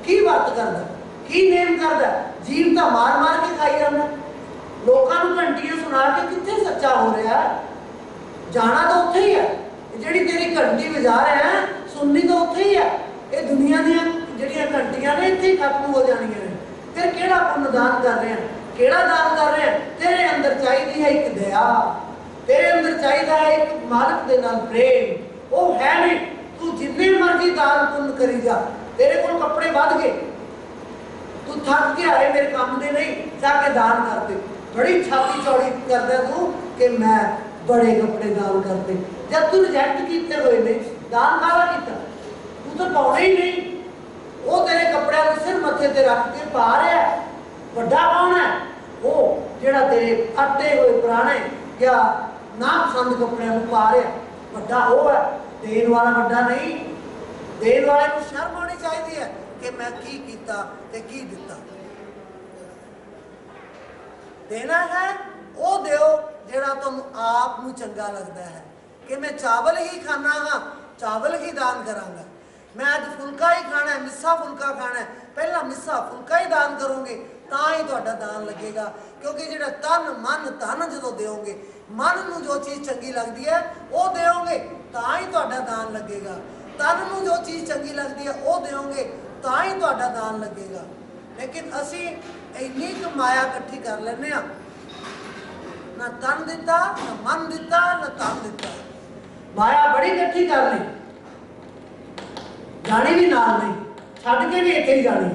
की बात करदा, की नेम करदा, जीव तो मार मार के खाई जाना, लोगों को घंटियां सुना के कितने सच्चा हो रहा है। जाना तो उत्थे ही है, जिहड़ी तेरी घंटी बजा रहे हैं सुननी तो उत्थे ही है। ये दुनिया दी जिहड़ियां घंटियां ने इत्थे खत्म हो जानियां ने। फिर केड़ा पुण्य दान कर रहे हैं, केड़ा दान कर रहे हैं। तेरे अंदर चाहिए है एक दया, तेरे अंदर चाहिए है एक मालिक दे नाल प्रेम, वो है नहीं। तू जिन्ने मर्जी दान पुण्य करी जा, तेरे को कपड़े वध गए, तू थक के आए मेरे काम दे नहीं, जाके दान कर दे। बड़ी छाती चौड़ी करदा तू कि मैं बड़े कपड़े दान करते, जब तू रिजेक्ट किए हुए ने दान काला किया, तू तो पाने ही नहीं। वो तेरे कपड़े को सिर मथे ते रख के पा रहा है। बड़ा कौन है? वो जेड़ा तेरे अटे हुए पुराने या ना पसंद कपड़े को पा रहा, बड़ा वो है। देन वाला बड़ा नहीं, देन वाले को शर्म होनी चाहिए है कि मैं की कीता ते की दिता। देना है वो दिओ जेड़ा तुम आप नू चंगा लगता है कि मैं चावल ही खाना हाँ, चावल ही दान करांगा। मैं आज फुलका ही खाना है, मिस्सा फुलका खाना है, पहला मिस्सा फुलका ही दान करोगे तो ही तुहाडा दान लगेगा। क्योंकि जिहड़ा तन मन धन जो दोगे, मन नू जो चीज़ चंगी लगती है वो दोगे तो ही तुहाडा दान लगेगा। तन नू जो चीज़ चंगी लगती है वो दोगे तो ही तुहाडा दान लगेगा। लेकिन असी इन्नी क माया इकट्ठी कर लेने, ना तन दिता, ना मन दिता, ना तन दिता, माया बड़ी इकट्ठी कर ली, जानी भी नाल नहीं, छड्ड के भी इत्थे ही जानी।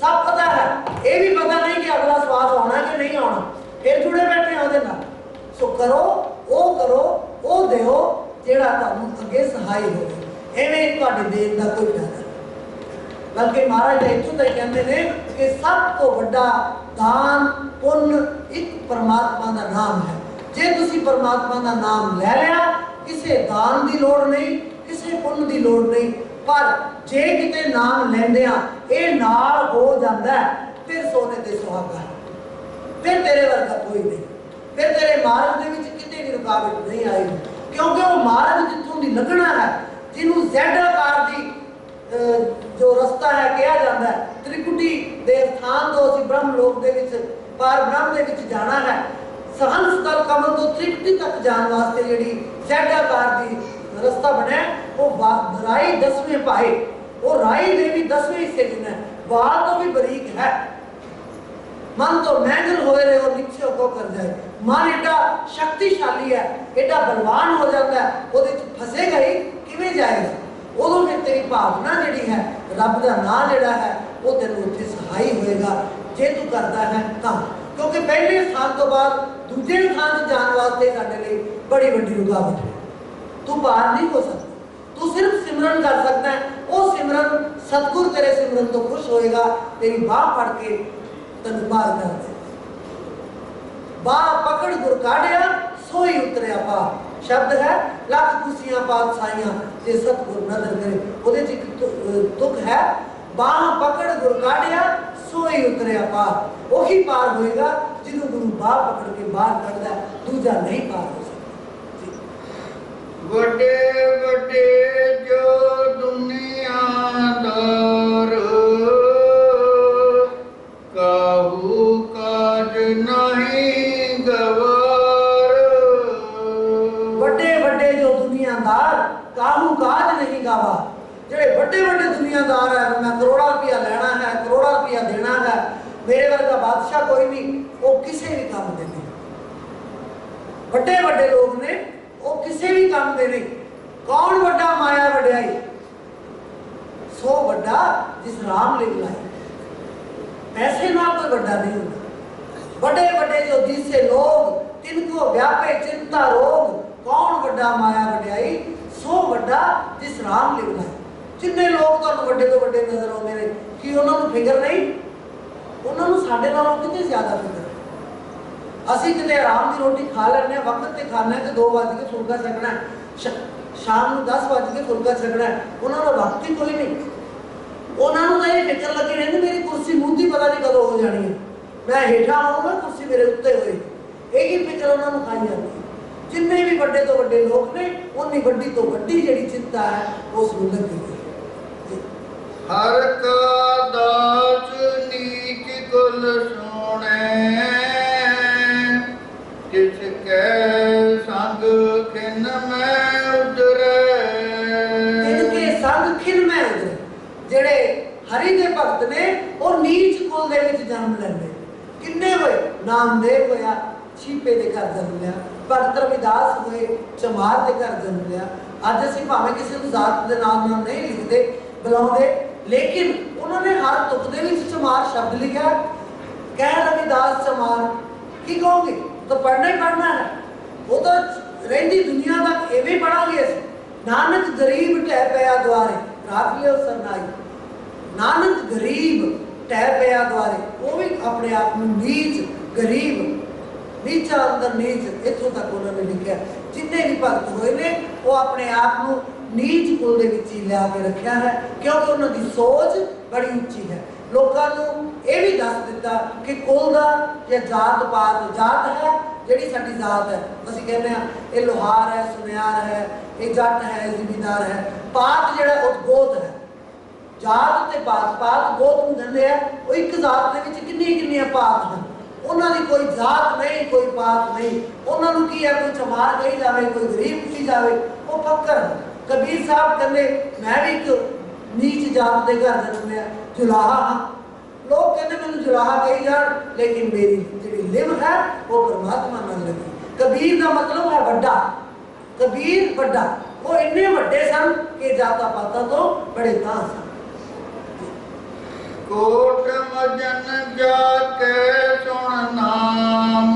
सब पता है, ये भी पता नहीं कि अगला स्वाद आना कि नहीं आना, फिर जुड़े बैठे दे नाल। सो करो वो देओ जेड़ा तुहानू अगे सहाय होवे। एवें तुहाडे देन दा कोई फायदा नहीं। बल्कि महाराज इत्थों तक कहते हैं कि सब तो वड्डा दान पुण्य एक परमात्मा का नाम है। जे तुसी परमात्मा का नाम ले लिया, किसी दान की लोड़ नहीं, किसी पुण्य की लोड़ नहीं। पर जे किते नाम लेंदिया ये नाल हो जाता है, फिर सोने ते सुहागा, फिर तेरे वर्गा कोई नहीं, फिर तेरे मार्ग के विच किते भी रुकावट नहीं आएगी। क्योंकि वो मार्ग जितों की लगना है, जिन्होंने Z आकार की जो रास्ता है कहा जाता है, त्रिकुटी दे स्थान तो असीं ब्रह्म लोक दे विच पार ब्रह्म दे विच जाना है। सहंस दल कमल तो त्रिकुटी तक जाने वास्ते जिहड़ी Z आकार की रास्ता बने, वो राई 10वें पाए, वो राई दे भी 10वें हिस्से जिन्हें बाल तो भी बरीक है। मन तो महंगल होए रहे और नीचे को कर जाए। मन एडा शक्तिशाली है, एडा बलवान हो जाता है, वो फसेगा ही किवें जाएगा। उदों फिर तेरी भावना जिहड़ी है, रब का नाम जिहड़ा है, वो तेन उत्थे सहाई होएगा जे तू करता है तां। क्योंकि पहले स्थान तो बाद दूजे स्थान से जाने वास्ते साडे लई बड़ी वड्डी रुकावट है। तू पार नहीं हो सकता, तू सिर्फ सिमरन कर सकता है। वो सिमरन सतगुर तेरे सिमरन तो खुश होएगा, तेरी बाह फड़ के तेन पार कर दे। बाह पकड़ गुर काढ़िया सोई उतरिया पार। शब्द है लख खुशियां पातशाहियां जे सतगुर नदर करे। ਉਹਦੇ ਚ ਇੱਕ ਤੁਕ है, बाह पकड़ गुर काढ़िया सोई उतरिया पार। वही पार होएगा जिन्हों गुरु बाह पकड़ के बाहर कढ़दा, दूजा नहीं पार हो सकता। वड्डे वड्डे जो दुनियादार काहू काज नहीं गवार। वड्डे वड्डे जो दुनियादार काहू काज नहीं गवार। जेड़े वड्डे वड्डे दुनियादार है, मैं करोड़ा रुपया लेना है, करोड़ा रुपया देना है, मेरे वर्गा बादशाह कोई नहीं, वो किसी भी काम दे नहीं। वड्डे वड्डे लोग ने वो किसी भी काम दे नहीं। कौन वड्डा माया वड्याई, सो वड्डा जिस राम ले बुलाई। पैसे ना कोई वड्डा नहीं होता। वड्डे वड्डे जो जिससे लोग तिनको व्यापे चिंता रोग, कौन वड्डा माया वड्याई, सो वड्डा जिस राम ले बुलाई। जिन्ने लोग तुहानू वड्डे तो वड्डे नजर आउंदे ने, कि उन्हां नू फिकर नहीं, उन्हां नू साडे नालों किते ज्यादा फिकर है। असीं किते आराम की रोटी खा लैंदे, वक्त ते खाने कि 2 बज के फुलका छकना है, शाम को 10 बज के फुलका छकना है, उन्होंने वक्त ही कोई नहीं। उन्होंने तो ये फिक्र लगी रहती मेरी कुर्सी मुद्दी पता नहीं कदों हो जानी है, मैं हेठा आऊँगा कुर्सी मेरे उत्ते होए, यही फिक्र उन्होंने खाई जाती है। जिन्ने भी बड़े तो बड़े लोग ने, उन्नी वड्डी तो वड्डी जिहड़ी चिंता है उस नूं लगी है। हर का दास नीच कुल सोने, जिसके संग खिन में उतरे। जिनके संग खिन में उतरे, जेड़े हरि दे भगत ने वो नीच कुल दे विच जन्म लैंदे। किन्ने होए? नामदेव होया, छीपे दे घर जन्म लिया, भगत रविदास हुए, चमार के घर जन्म लिया। अज असीं भावें किसी नूं जात दे नाम नाल नहीं लिखते बुलाउंदे, लेकिन उन्होंने हर तुक दे विच चमार शब्द लिखा। कह रविदास चमार की कहोगे, तो पढ़ना ही पढ़ना है। वो तो रहिंदी दुनिया तक इवें पढ़ांगे असीं। नानक गरीब ढह पिया द्वारे, राख लियो सरनाई। नानक गरीब ढह पिया द्वारे, वो भी अपने आप में नीच गरीब, नीचा अंदर नीच, इत्थों तक उन्होंने लिखा। जिन्ने भी भगत होए ने वो अपने आप को नीच कुल दे विच ही लिया के रखा है, क्योंकि उन्होंने सोच बड़ी उच्ची है। लोगों को यह भी दस दिता कि कुल का या जात पात, जात है जिहड़ी साडी जात है, असीं कहते हैं ये लोहार है, सुनियार है, ये जट है, जिमीदार है। पात जिहड़ा वो गोत है, जात ते पात, पात गोत नूं कहंदे आ। वो एक जात दे विच किन्नियां पात हैं, उन्होंने कोई जात नहीं, कोई पात नहीं। उन्होंने की है, कोई चमार कही जाए, कोई गरीब कही जाए, वो फक्कर है। कबीर साहब कहते मैं भी एक नीच जात के घर जन्म लिया, जुलाहा हाँ। लोग कहते मैं जुलाहा कही जान, लेकिन मेरी जी लिव है वो परमात्मा नाल लगी। कबीर का मतलब है वड्डा, कबीर वड्डा। वो इन्ने वड्डे सन कि जाता पाता तो बड़े तां सन। कोट मजन जाके सुन नाम,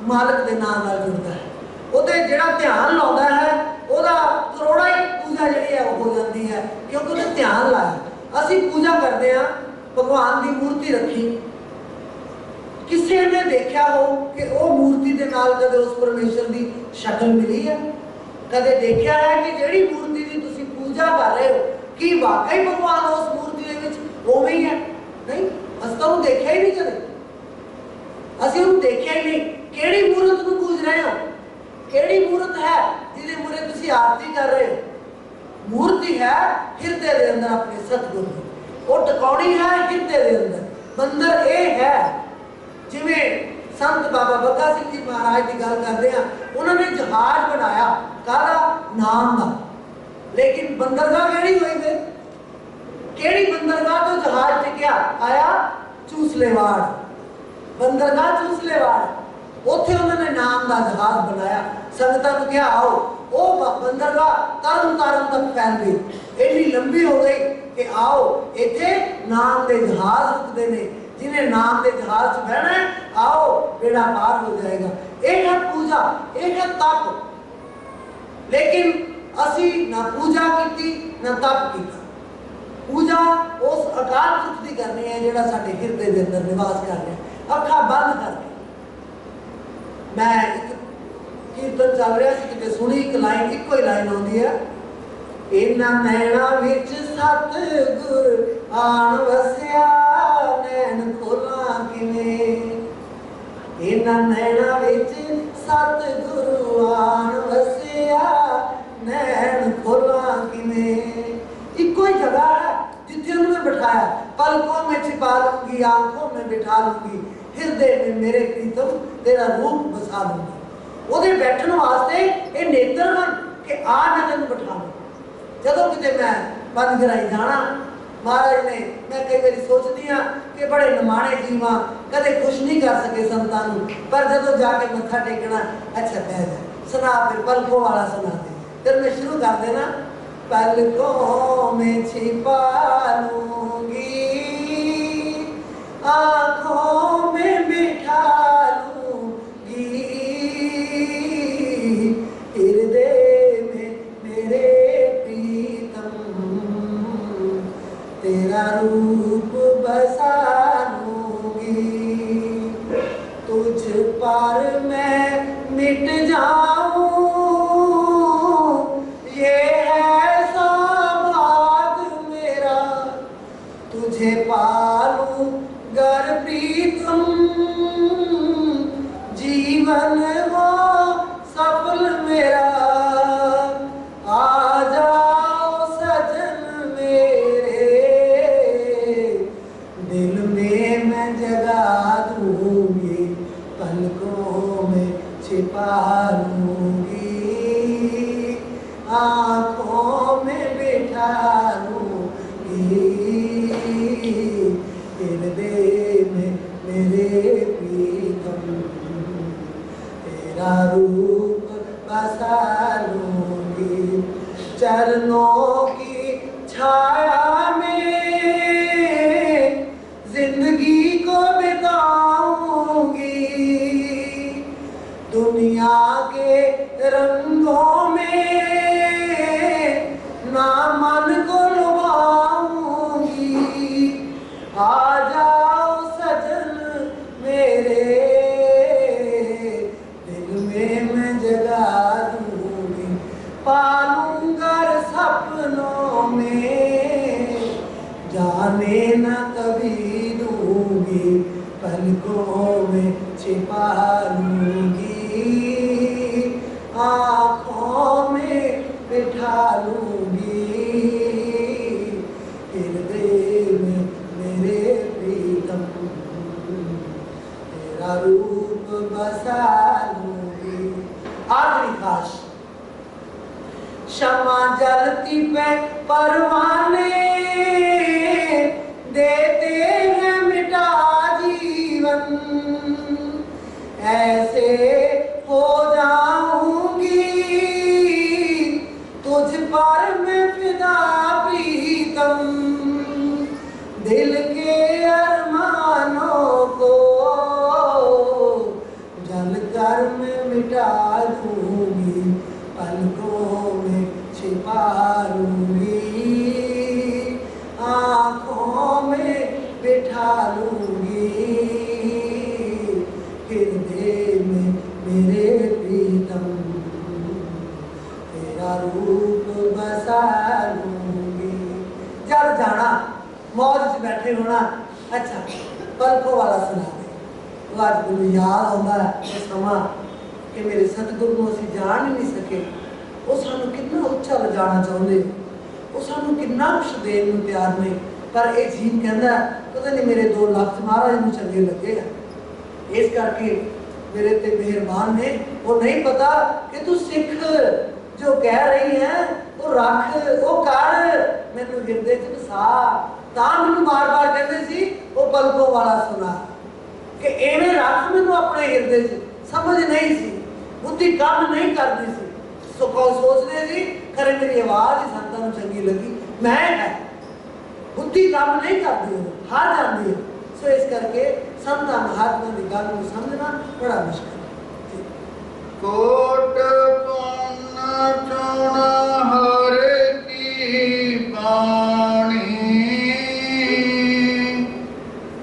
मालिक के नाम नाल जुड़ता है, ਉਹਦੇ ਜਿਹੜਾ ध्यान लाता है ਉਹਦਾ ਕਰੋੜਾ ही पूजा ਜਿਹੜੀ है हो जाती है, क्योंकि ਉਹਨੇ ध्यान लाया। ਅਸੀਂ पूजा करते हैं, भगवान की मूर्ति रखी, किसी ने देखा हो कि वो मूर्ति के नाल कदे उस परमेश्वर की शक्ल मिली है? कदे देखा है कि जिहड़ी मूर्ति की तुसीं पूजा कर रहे हो कि वाकई भगवान उस मूर्ति दे विच उवें ही है? नहीं, असीं तां उहनूं देखिया ही नहीं, कदे असीं उहनूं देखिया ही नहीं। किहड़ी मूर्त नूं पूज रहे हो? किहड़ी मूर्त है जिहदे मूहरे तुसीं आरती कर रहे हो? मूर्ति है हिरदे दे अंदर अपने सतगुर दी, वो टिकाउणी है हिरदे दे अंदर। मंदिर ये है जिवें संत बाबा बग्गा सिंह जी महाराज की गल करते हैं, उन्होंने जहाज बनाया काला नाम का, लेकिन बंदरगाह केड़ी हुई फिर? केड़ी बंदरगाह तो जहाज टिकया आया? चूसलेवाड़ बंदरगाह, चूसलेवाड़, उत्थे उन्होंने नाम का जहाज बनाया। संगतां नूं कहा आओ, वो बंदरगाह तरन तारण तक फैल गई, इतनी लंबी हो गई कि आओ इत्थे नाम के जहाज रुकते हैं, जिन्हें नाम के जहाज च बहना है आओ बेड़ा पार हो जाएगा। एक है पूजा, एक है तप। लेकिन असी ना पूजा की ना तप किया। पूजा उस अकाल पुरख की करनी है जिहड़ा साडे हिरदे दे अंदर निवास कर रहा है। अखां बंद करके मैं एक कीर्तन चल रहा सी, किते सुनी एक लाइन, इको ही लाइन आउंदी है, इन्हां नैणां विच सतगुर आण वसिया, नैन खोलां किवें? इन्हां नैणां विच सतगुर आण वसिया, नैन खोलां किवें? इको ही जगह है जिथे उन्होंने बिठाया, पलकों में छिपा लूंगी, आंखों में बिठा लूंगी, हृदय में मेरे प्रीतम तेरा रूप बसा लूंगी। ਉਹਦੇ बैठने वास्ते ये नेत्र ਹਨ कि आ मैं तेन बिठा लूँ। जदों किते मैं पंजगराई जाना, महाराज ने, मैं कई बार सोचती हाँ कि बड़े निमाणे जीव हाँ, कदे खुश नहीं कर सके संतां नूं, पर जदों जाके मत्था टेकना, अच्छा बह जा, सुना फिर पलकों वाला सुना दे। फिर मैं शुरू कर देना, पलकों में छिपा लूंगी, आँखों में बिठा लूंगी, हृदय में मेरे प्रीतम तेरा रूप बसा लूंगी। तुझ पर मैं मिट जाऊं, ये है सौभाग्य मेरा, तुझे पालूं गर प्रीतम, जीवन हो सफल मेरा। आ जाओ सजन मेरे, दिल में मैं जगा दूंगी, पलकों में छिपा लूंगी, आँखों में बिठा लूंगी, हृदय में मेरे प्रीतम तेरा रूप बसा लूंगी। चरणों की छाया में जिंदगी को बिताऊंगी, दुनिया के रंगों में ना मन को लुभाऊंगी। आ जाओ सजन मेरे, दिल में मैं जगा दूंगी, पालूंगा सपनों में, जाने न कभी दूंगी, पलकों में छिपा लूंगी, आँखों में बिठा लूंगी, हृदय में मेरे प्रीतम तेरा रूप बसा लूंगी। आखिरी खास, शमा जलती पे परवाने देते हैं मिटा जीवन, ऐसे हो जाऊंगी तुझ पर मैं फिदा प्रीतम, दिल के अरमानों को जल घर में मिटा दूंगी, पलकों में छिपा लूंगी, आँखों में बिठा लूंगी, हृदय में मेरे प्रीतम तेरा रूप बसा लूंगी। जब जाना मौज च बैठे होना, अच्छा पलकों वाला सुना दे। तो अज मैं याद आता है समा कि मेरे सतगुरु को असीं जान ही नहीं सके, वो सानू कितना उच्चा लिजाना चाहते, वो सानू कितना कुछ देने को तैयार नहीं, पर यह जीव कहता पता नहीं मेरे 2 लफ्ज महाराज को चंगे लगे, इस करके मेरे ते मेहरबान ने। वो नहीं पता कि तू सिख जो कह रही है वो रख वो कर मैनू हृदय च बसा, तां मैनू बार बार कहते सी वो पलकों वाला सुना कि एवें रख मैनू अपने हृदय च। समझ नहीं सी, बुद्धि काम नहीं करती सी, सोचते सी खरे मेरी आवाज़ ही संतां नूं चंगी लगी, मैं है बुद्धि काम नहीं करती, हार जाती है। सो इस करके संतां महात्मा की गल को समझना बड़ा मुश्किल है। कोट पुन चुन हर की बाणी,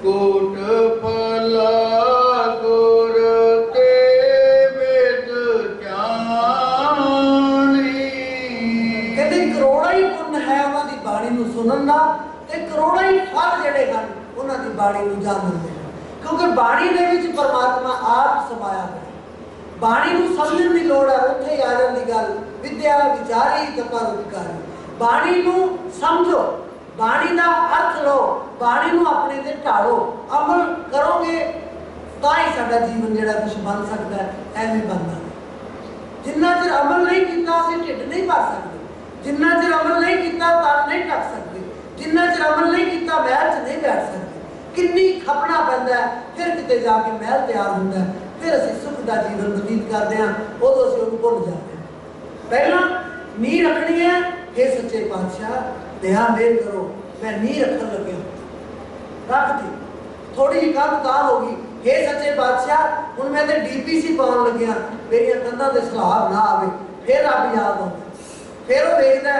कोट फला गुर ते वेद जानी। कहते करोड़ा ही पुण्य है उन्हां दी बाणी नूं सुनन दा, ते करोड़ा ही फल जिहड़े हन उन्हां दी बाणी नूं जानन दे, क्योंकि बाणी दे विच परमात्मा आप समाया है। बाणी नूं समझण दी लोड़ है, उत्थे ही आ जांदी गल विद्या विचारी तपरोपकारी। बाणी नूं समझो, बाणी दा अर्थ लो, बाणी नूं अपने ते ढालो, अमल करोगे तां ही साडा जीवन जिहड़ा कुछ बन सकदा है, ऐवें बनदा नहीं। जिन्ना चिर अमल नहीं कीता असीं ढिड नहीं भर सकदे, जिन्ना चिर अमल नहीं कीता तन नहीं ढक सकदे, जिन्ना चिर अमल नहीं कीता महल च नहीं बैठ सकते। किन्नी खपना पैंदा है, फिर किते जाके महल तैयार होंदा है, फिर असीं सुख दा जीवन बतीत करते हैं, उदों असीं उहनूं भुल जाते हैं। पहला नींह रखनी है, हे सच्चे पातशाह दया मेहर करो, मैं नींह रखन लग्या रख दी, थोड़ी जी कम तां हो गई, हे सच्चे पातशाह हुण मैं ते डीपीसी पाउण लग्या, मेरियां कंधां ते सलाब ना आवे, फिर रब याद आउंदा, फिर वो वेखदा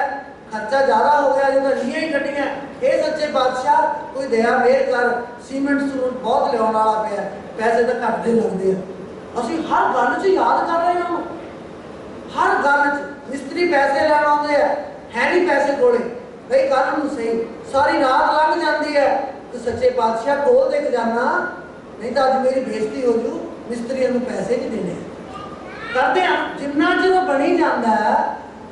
खर्चा ज़्यादा हो गया जो नींह ही कड्ढियां, हे सच्चे पातशाह कोई दया मेहर कर, सीमेंट सूमेंट बहुत लियाउण वाला पिया, पैसे तो घटते लगते हैं। असीं हर गल च याद कर रहे हैं, हर गल च मिस्त्री पैसे लैण आउंदे है नहीं पैसे कोले, भाई कल नूं सही सारी रात लंघ जाती है, तो सच्चे पातशाह खोल दे खजाना, नहीं तो अज मेरी बेइज्जती हो जू, मिस्त्रियों को पैसे नहीं देने करते हैं। जिन्ना चिर बनी जाता है,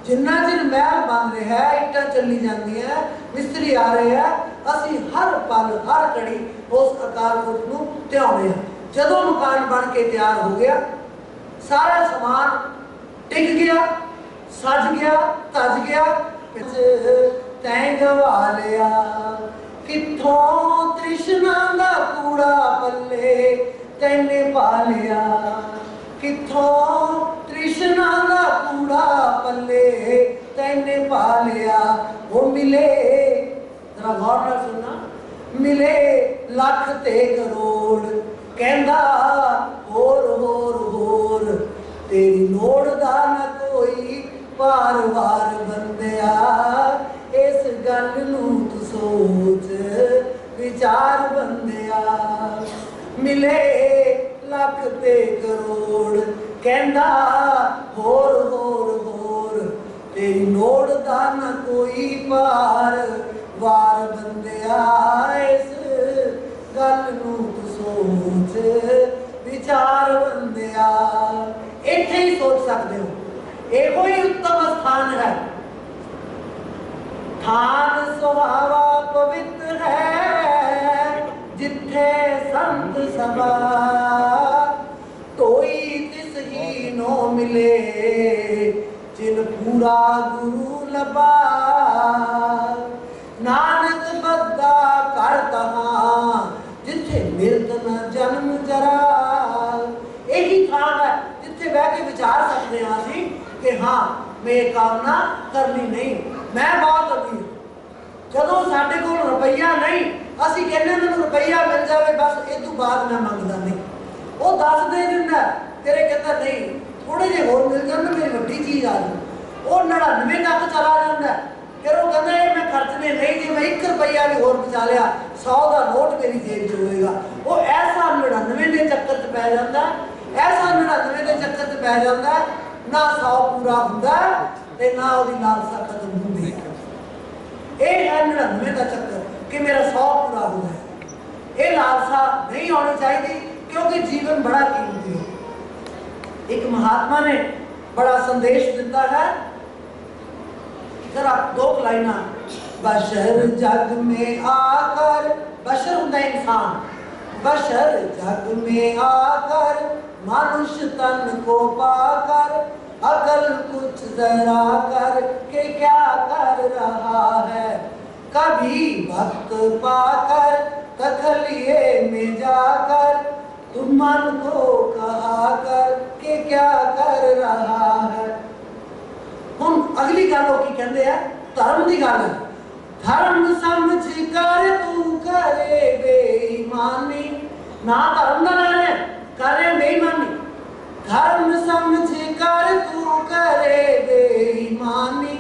जिन्ना चिर महल बन रहा है, इट्टां चली जांदियां, मिस्त्री आ रहे हैं, असीं हर पल हर घड़ी उस अकाल पुरख नूं ध्याउने हां। जदों मकान बन के तैयार हो गया, सारा समान टिक गया, सज गया, तज गया, तैं गवा लिया कित्थों तृष्णा दा कूड़ा पल्ले तैने पा लिया, कित्थों तृष्णा दा कूड़ा पल्ले तैने पा लिया। वो मिले जरा गौर नाल सुनना, मिले लख ते करोड़ कहंदा होर होर होर, तेरी नोड़ दा ना कोई पार वार बंदिया, इस गल नूं तू सोच विचार बंदिया। मिले लख ते करोड़ कहंदा होर होर होर, तेरी नोड़ दा ना कोई पार वार बंदिया, इस गल नूं तू सोच विचार बंदिया। इत्थे ही सोच सकते हो, एहो ही उत्तम स्थान है। थान सुहावा पवित्र है, जिथे संत सभा, तोई तिस ही नो मिले, जिन पूरा गुरु लबा। नानक बद्दा कर तहां, जिथे मिलत न जन्म जरा। यही थान है जिथे बह के विचार सकते हैं असीं कि हाँ मैं ये कामना करनी नहीं, मैं बहुत अमीर। जदों साडे कोल रुपया नहीं, असीं कहने मैनूं रुपया मिल जाए बस, इस तों बाद मैं मंगदा नहीं। वो दस दे दिंदा तेरे कहता नहीं थोड़े जे होर मिल जाण मेरी वड्डी चीज़ आ जाए, वो 99 तक चला जाता है। फिर वो कहता है मैं खर्चने नहीं जी, मैं 1 रुपया भी होर बचा लिया 100 का नोट मेरी जेब च होएगा। वो ऐसा 99 के चक्कर च पै जाता है, ऐसा 99 के चक्कर च पै जाता है, ना 100 पूरा होंदा ते ना उसकी लालसा खत्म होंदी है। ये है 99 का चक्कर कि मेरा 100 पूरा हो जाए। ये लालसा नहीं होनी चाहिए क्योंकि जीवन बड़ा कीमती है। एक महात्मा ने बड़ा संदेश दिता है, जरा 2 लाइना। बशर जग में आकर, बशर होता है इंसान, बशर जग में आकर मनुष्य तन को पाकर अकल कुछ जरा कर के क्या कर रहा है। कभी वक्त पाकर तखलिए में जाकर तुम मन को कहा कर के क्या कर रहा है। हम अगली गल की कहते हैं धर्म की गल। धर्म समझ कर तू करे बेईमानी, ना धर्म का नाम है करे बेईमानी। धर्म समझ कर तू करे बेईमानी,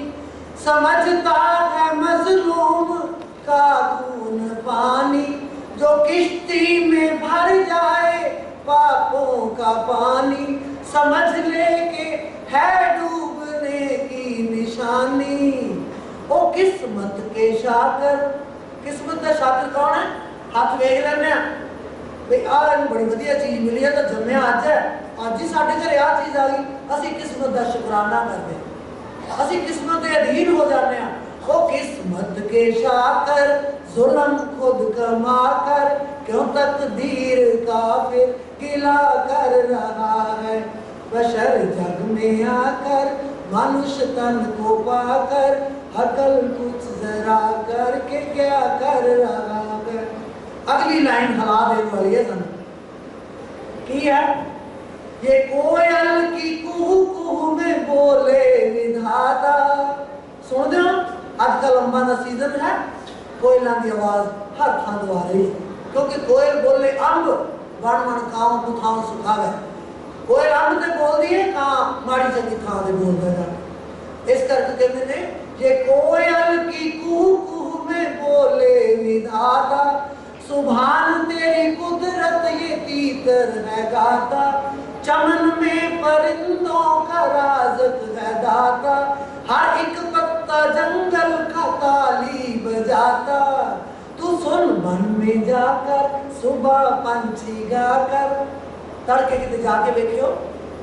समझता है मजलूम का खून पानी। जो किश्ती में भर जाए पापों का पानी, समझ ले के है डूबने की निशानी। ओ किस्मत के शाकर, किस्मत का शाकर कौन है? हाथ वेख लेने भाई आ बड़ी वधिया चीज मिली है तो जम्मे अज है, अज ही साढ़े घरे आ चीज आ गई, असी किस्मत का शुकराना करते, असी किस्मत के अधीन हो जाते हैं। वो किस्मत के शाकर जुल्म खुद कमा कर क्यों तकदीर का फिर गिला कर रहा है। बशर जग में आकर मनुष्य तन को पाकर अकल कुछ जरा करके क्या कर रहा है। अगली लाइन हला देने वाली है सन की है, ये कोयल की कुहू कुहू में बोले विधाता। सुन दो आजकल अम्बा का सीजन है, कोयलों की आवाज हर थां आ रही है क्योंकि कोयल बोले अंब बन मन काव कुथाव सुखावे। कोयल अंब से बोलती है कहाँ माड़ी चंगी थां से बोल देगा। इस करके कहते हैं ये कोयल की कुहू कुहू में बोले विधाता, सुभान तेरी कुदरत ये तीतर है गाता। चमन में परिंदों का राजत है दाता, हर एक पत्ता जंगल का ताली बजाता। तू सुन मन में जाकर सुबह पंछी गाकर, तड़के किते जाके देखियो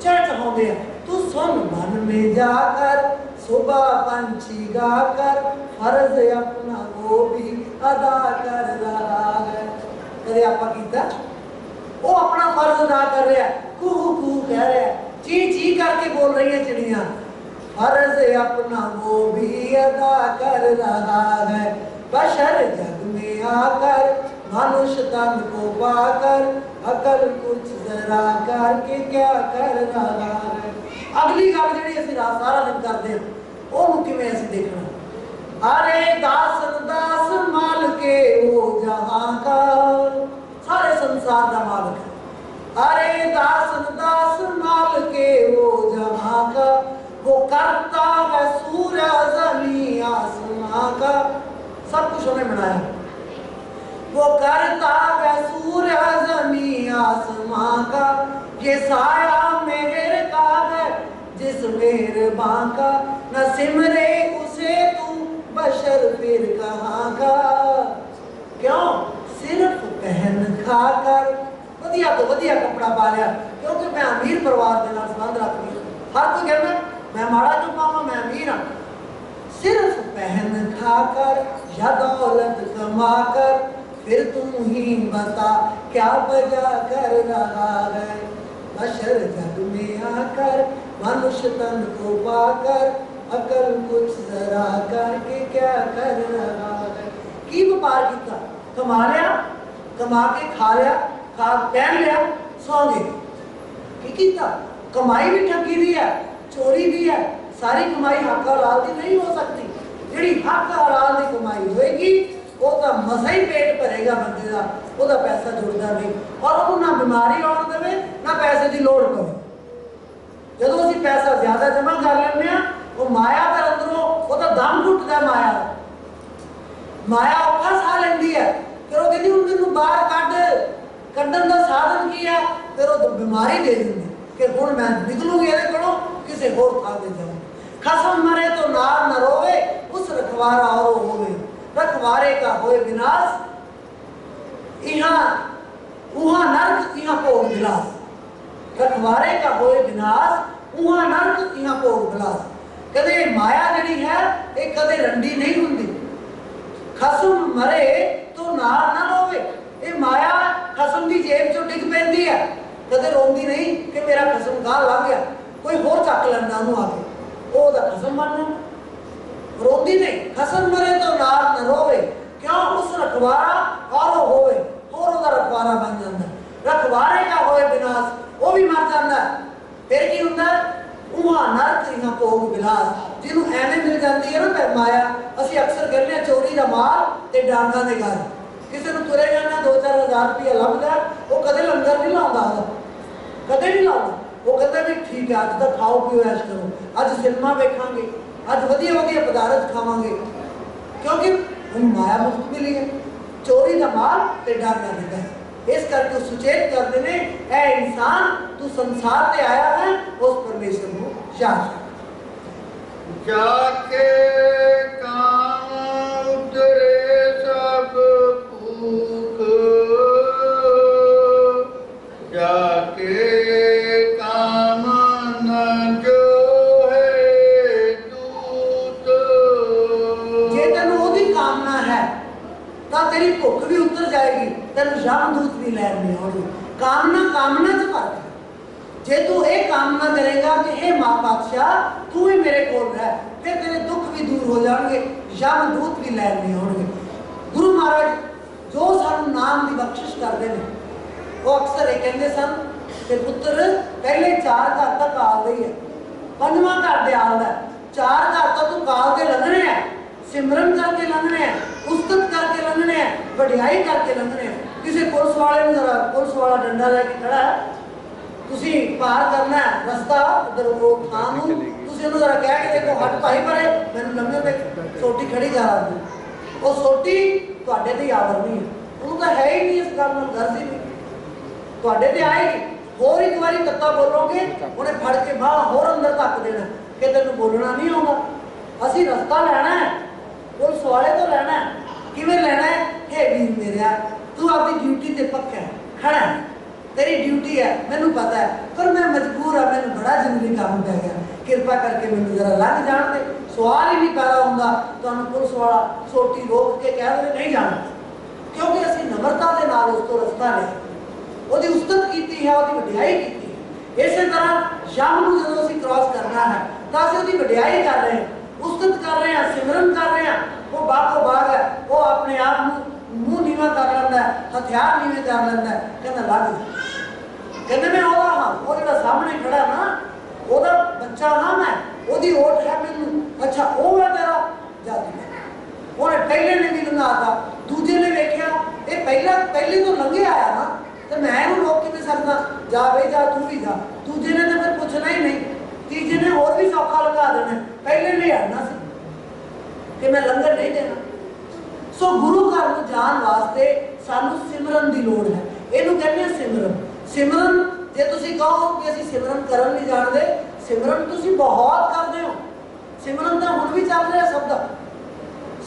चहचहाते हैं। तू सुन मन में जाकर सुबह पंछी गाकर फर्ज अपना वो भी अदा कर रहा है। कदे आपा कीता वो अपना फर्ज अदा कर रहा है, कुहू कुहू कह रहा है, ची ची करके बोल रही है चिड़िया, फर्ज अपना वो भी अदा कर रहा है। बशर जग में आकर मनुष्य तन को पाकर अकल कुछ जरा करके क्या कर रहा है। अगली गल जी असं सारा दिन करते हैं वो किवें असं देखना। अरे दासन दास माल के वो जहां का, सारे संसार का मालिक है। अरे दासन दास माल के वो जहां का, वो करता है सूर्य जमीन आसमां का, सब कुछ उन्हें बनाया। वो करता है सूर्य जमीन आसमां का, ये साया मेहर का है जिस मेहरबान का। न सिमरे उसे तू बशर फिर कहाँ का। क्यों? सिर्फ पहन खाकर वधिया तो वधिया कपड़ा पा लिया क्योंकि मैं अमीर परिवार के नाल संबंध रखती हूँ। हर कोई कहना मैं माड़ा क्यों पावा, मैं अमीर हाँ। सिर्फ पहन खाकर या दौलत कमाकर फिर तुम ही बता क्या बजा कर रहा है। बशर जग में आकर मनुष्य तन को पाकर अकल कुछ जरा करके क्या कर रहा है। की व्यापार किया, कमा लिया, कमा के खा लिया, खा पहन लिया, सौ गए। की कमाई भी ठगी दी है, चोरी भी है। सारी कमाई हक हलाल की नहीं हो सकती। जी हक हलाल की कमाई होएगी वो तो मसा ही पेट भरेगा बंदे का, वो पैसा जुड़ता नहीं और वो ना बीमारी आने देवे ना पैसे की लोड़ पवे। लेने आ, वो माया के अंदरों वो तो दम घुटता माया माया औखा सा लेंदी है, फिर वो कहती हूं मैनू बाहर कड्डन का साधन की है, फिर वो बीमारी दे देंगे कि हुण मैं निकलूंगी ये कोलों किसी होर थां ते जाऊंगी। खसम मरे तो नार न रोवे, उस रखवारा और होवे, रखवारे का होए विनाश, इहाँ उहाँ नरक इहाँ भोग विलास। रखवारे का होए विनाश, उहाँ नरक इहाँ भोग विलास। कदे माया जिहड़ी है ये कदे रंडी नहीं हुंदी। खसम मरे तो नार ना रोवे, ये माया खसम की जेब चों डिग पैंदी है, कदे रोंदी नहीं कि मेरा खसम कहाँ लंघ गया, कोई होर चक लैंदा उहनूं आके, वो दा खसम बनना। रोंदी नहीं, खसम मरे तो नार न रोवे, क्यों उस रखवारा और होवे, होर उहदा रखवारा बन जांदा। रखवारे का होए विनाश, वो भी मर जांदा, फिर की हुंदा उहाँ नरक इहाँ भोग विलास। जिन्हों एवें मिल जाती है ना माया, असीं अक्सर कहते हैं चोरी का माल ते डांगा दे घर। किसी को तुरे जाना 2-4 हज़ार रुपया लभदा, वो कदे लंगर नहीं लाउंदा, कदे नहीं लाउंदा। वो कहता भी ठीक है अज तक खाओ पिओ ऐश करो, अज सिनेमा वेखांगे, अज वधिया वधिया पदार्थ खावांगे, क्योंकि हुण माया मुफ्त मिली है। चोरी का माल ते डांगा दे घर, इस करके सुचेत करते ने ऐ इंसान तू संसार ते आया है उस परमेश्वर को याद जाके काम उतरे सब भूख, जाके काम न जो है दूत। जे तेन ओदी कामना है तो तेरी भुख भी उतर जाएगी, तेन यमदूत भी लैने होगी। कामना कामना च फर्क है। जे तू ये कामना करेगा कि हे मां पातशाह तू ही मेरे कोल रह, फिर तेरे दुख भी दूर हो जाएंगे, यमदूत भी लैने होंगे। गुरु महाराज जो सानू नाम की बख्शिश करते हैं वो अक्सर ये कहते सन कि पुत्र पहले 4 घर तक आल दे है, 5वां घर दे आल है, 4 घर तो तू काल दे लंघने है, सिमरन करके लंघने हैं, उस्तत करके लंघने हैं, वडियाई करके लंघने हैं। किसी पुलिस वाले ने जरा पुलिस वाला डंडा लेके खड़ा है, तुसी पार करना है रास्ता उधर वो थां नूं, तुसी उहनूं जरा कह के देखो हट भाई परे मैनूं लंघण दे, सोटी खड़ी जा रही है, वो सोटी तुहाडे ते आवर नहीं है, उहनूं तां है ही नहीं इस गल नाल गर्ज ही नहीं, तुहाडे ते आएगी। होर एक बारी तत्ता बोलोगे उन्हें फड़ के बाह होर अंदर तक देना कि तैनूं बोलना नहीं आउंदा। असीं रास्ता लैना है, पुलिस वाले तो लेना है, किवें लेना है? हे वीर मेरा तू अपनी ड्यूटी ते पक्का है, खड़ा है, तेरी ड्यूटी है, मैनू पता है, पर मैं मजबूर हाँ, मैनू बड़ा जरूरी काम पै गया, कृपा करके मैनू जरा लंघ जाण दे। सवाल ही नहीं पैदा होंदा, तुहानूं पुलिस वाला सोटी रोक के कह दे नहीं जाना, क्योंकि असीं नम्रता दे नाल उस तो रस्ता लिया, ਉਹਦੀ उस्तत कीती है, ਉਹਦੀ वडियाई कीती है। इस तरह यम नूं जदों असीं क्रॉस करना है तो असीं ਉਹਦੀ वडियाई कर रहे हैं, उस्तत कर रहे हैं, सिमरन कर रहे हैं, वो बागो बाग है, वो अपने आप नूं मूँह नीवा कर लैंदा है, हथियार नीवे कर लैंदा है, कहंदा लग कहंदे मैं ਉਹਦਾ हाँ, वो ਜਿਹੜਾ सामने खड़ा ना ਉਹਦਾ बच्चा हाँ मैं, ਉਹਦੀ ओट है मैनूं, अच्छा वो है तेरा जाति ਉਹਨੇ ਪਹਿਲੇ ने भी लंघाता, दूजे ने वेख्या ये पहले तो लंघे आया ना, तो मैं इहनूं रोक किवें सकदा, जा बे जा तू भी जा, दूजे ने तो फिर पुछना ही नहीं, तीजे ने और भी सौखा लगा देना, पहले ले आना सी कि मैं लंगर नहीं देना। सो गुरु घर नूं जाण वास्ते सानू सिमरन की लोड़ है, इहनूं कहंदे आ सिमरन। सिमरन जे तुसीं कहो कि असीं सिमरन करन नहीं जाणदे, सिमरन तुसीं बहुत करदे हो, सिमरन तो हुण भी चल रहा सब दा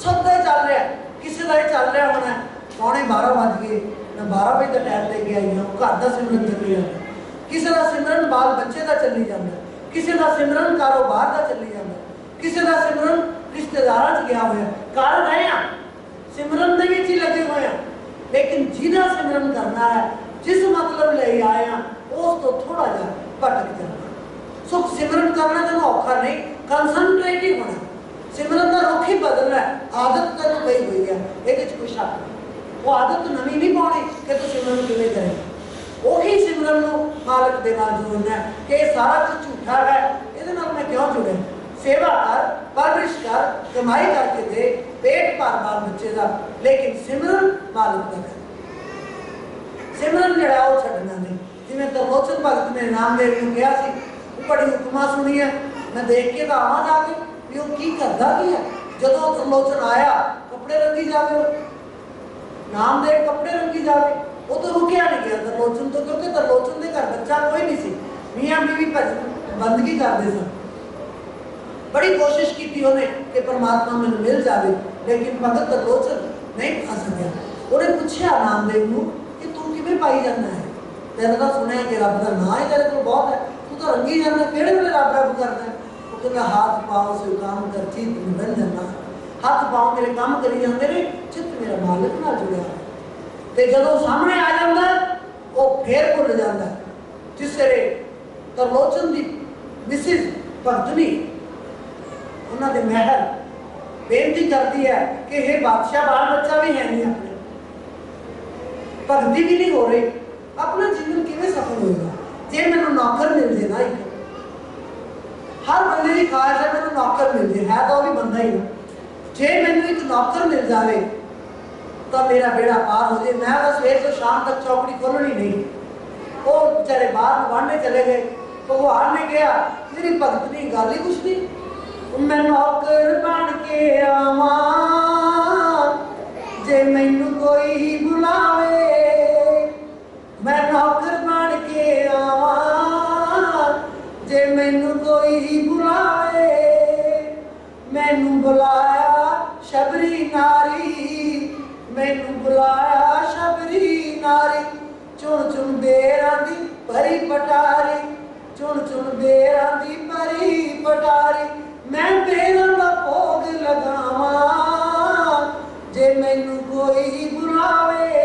ही चल रहा, किसी का चल रहा होना 11:15 बज गए, मैं 12 बजे का टाइम लेके आई हूँ, घर का सिमरन चली जाता, किसी का सिमरन बाल बच्चे का चली जाता, किसी का सिमरन कारोबार का चली जाता, किसी का सिमरन रिश्तेदार च गया हुआ, कर रहे हैं सिमरन के विच ही लगे हुए हैं, लेकिन जिन्हें सिमरन करना है, जिस मतलब ले आए हैं उस तो थोड़ा जा भटक जाना। सो सिमरन करना तेन औखा नहीं, कंसनट्रेट ही होना, सिमरन का रुख ही बदलना है, आदत तेन पई हुई है, ये कोई शक नहीं, वो आदत नवी नहीं पानी कि तू सिमरन किवें करें, ਉਹੀ सिमरन ਨੂੰ मालिक ਦੇ ਨਾਲ ਜੋੜਨਾ है कि सारा कुछ झूठा है, ਇਹਦੇ ਨਾਲ मैं क्यों जुड़े, सेवा कर, परवरिश कर, कमाई करके दे, पेट भर बाल बच्चे का, लेकिन सिमरन मालिक का कर। सिमरन जड़ा वो छड्डना नहीं, जिवें तरलोचन भगत ने नामदेव नूं कहा सी, बड़ी उपमा सुनी है, मैं देख के तो आवा जाके भी वो की करता की है। जदों त्रिलोचन आया कपड़े रंगी जावे, नामदेव कपड़े रंगी जावे, वो तो रुकिया नहीं गया त्रिलोचन तो, क्योंकि त्रिलोचन के घर बच्चा कोई नहीं सी, मियाँ बीवी बंदगी करते सन। बड़ी कोशिश की थी उन्हें कि परमात्मा मैंने मिल जाए, लेकिन भगत त्रिलोचन नहीं पा सकिया। उन्हें पूछा नामदेव को कि तू किवें पाई जाना है, तेरे तो सुने कि रब का नाम ही तेरे को बहुत है, तू तो रंगी जाना, किहड़े वेले रब रब करता है। वो कहता हाथ पाँव से काम कर चित बन जाना, हाथ पाँव मेरे काम करी जाते ने, चित मेरा मालिक नाल जुड़िया है। तो जदों सामने आ जाता वो फिर भुल जाता है। जिस तरह त्रिलोचन की मिसिज भगतनी उन्होंने महल बेनती करती है कि हे बादशाह बाल बच्चा भी है नहीं, अपने भगती भी नहीं हो रही, अपना जीवन किवें सफल होगा जे मैनू नौकर मिल जाए ना। एक हर बंदे की ख्वाहिश है मैनू नौकर मिल जाए, है तो भी बंदा ही ना। जे मैनू एक नौकर मिल जाए तो मेरा बेड़ा पार हो जाए, मैं बस सवेर तो शाम तक चौकड़ी खोलनी नहीं। वो बेचारे बाहर वांडे चले गए, भगवान ने कहा मेरी भगतनी गल ही कुछ नहीं, मैं नौकर बन के आवा जे मैनू कोई बुलावे, मैं नौकर बन के आवा जे मैनू कोई बुलावे। मैनू बुलाया शबरी नारी, मैनू बुलाया शबरी नारी, चुन चुन बेरां दी भरी पटारी, चुन चुन बेरां दी भरी पटारी, मैं बेरां दा भोग लगावा जे मैनू कोई बुलावे,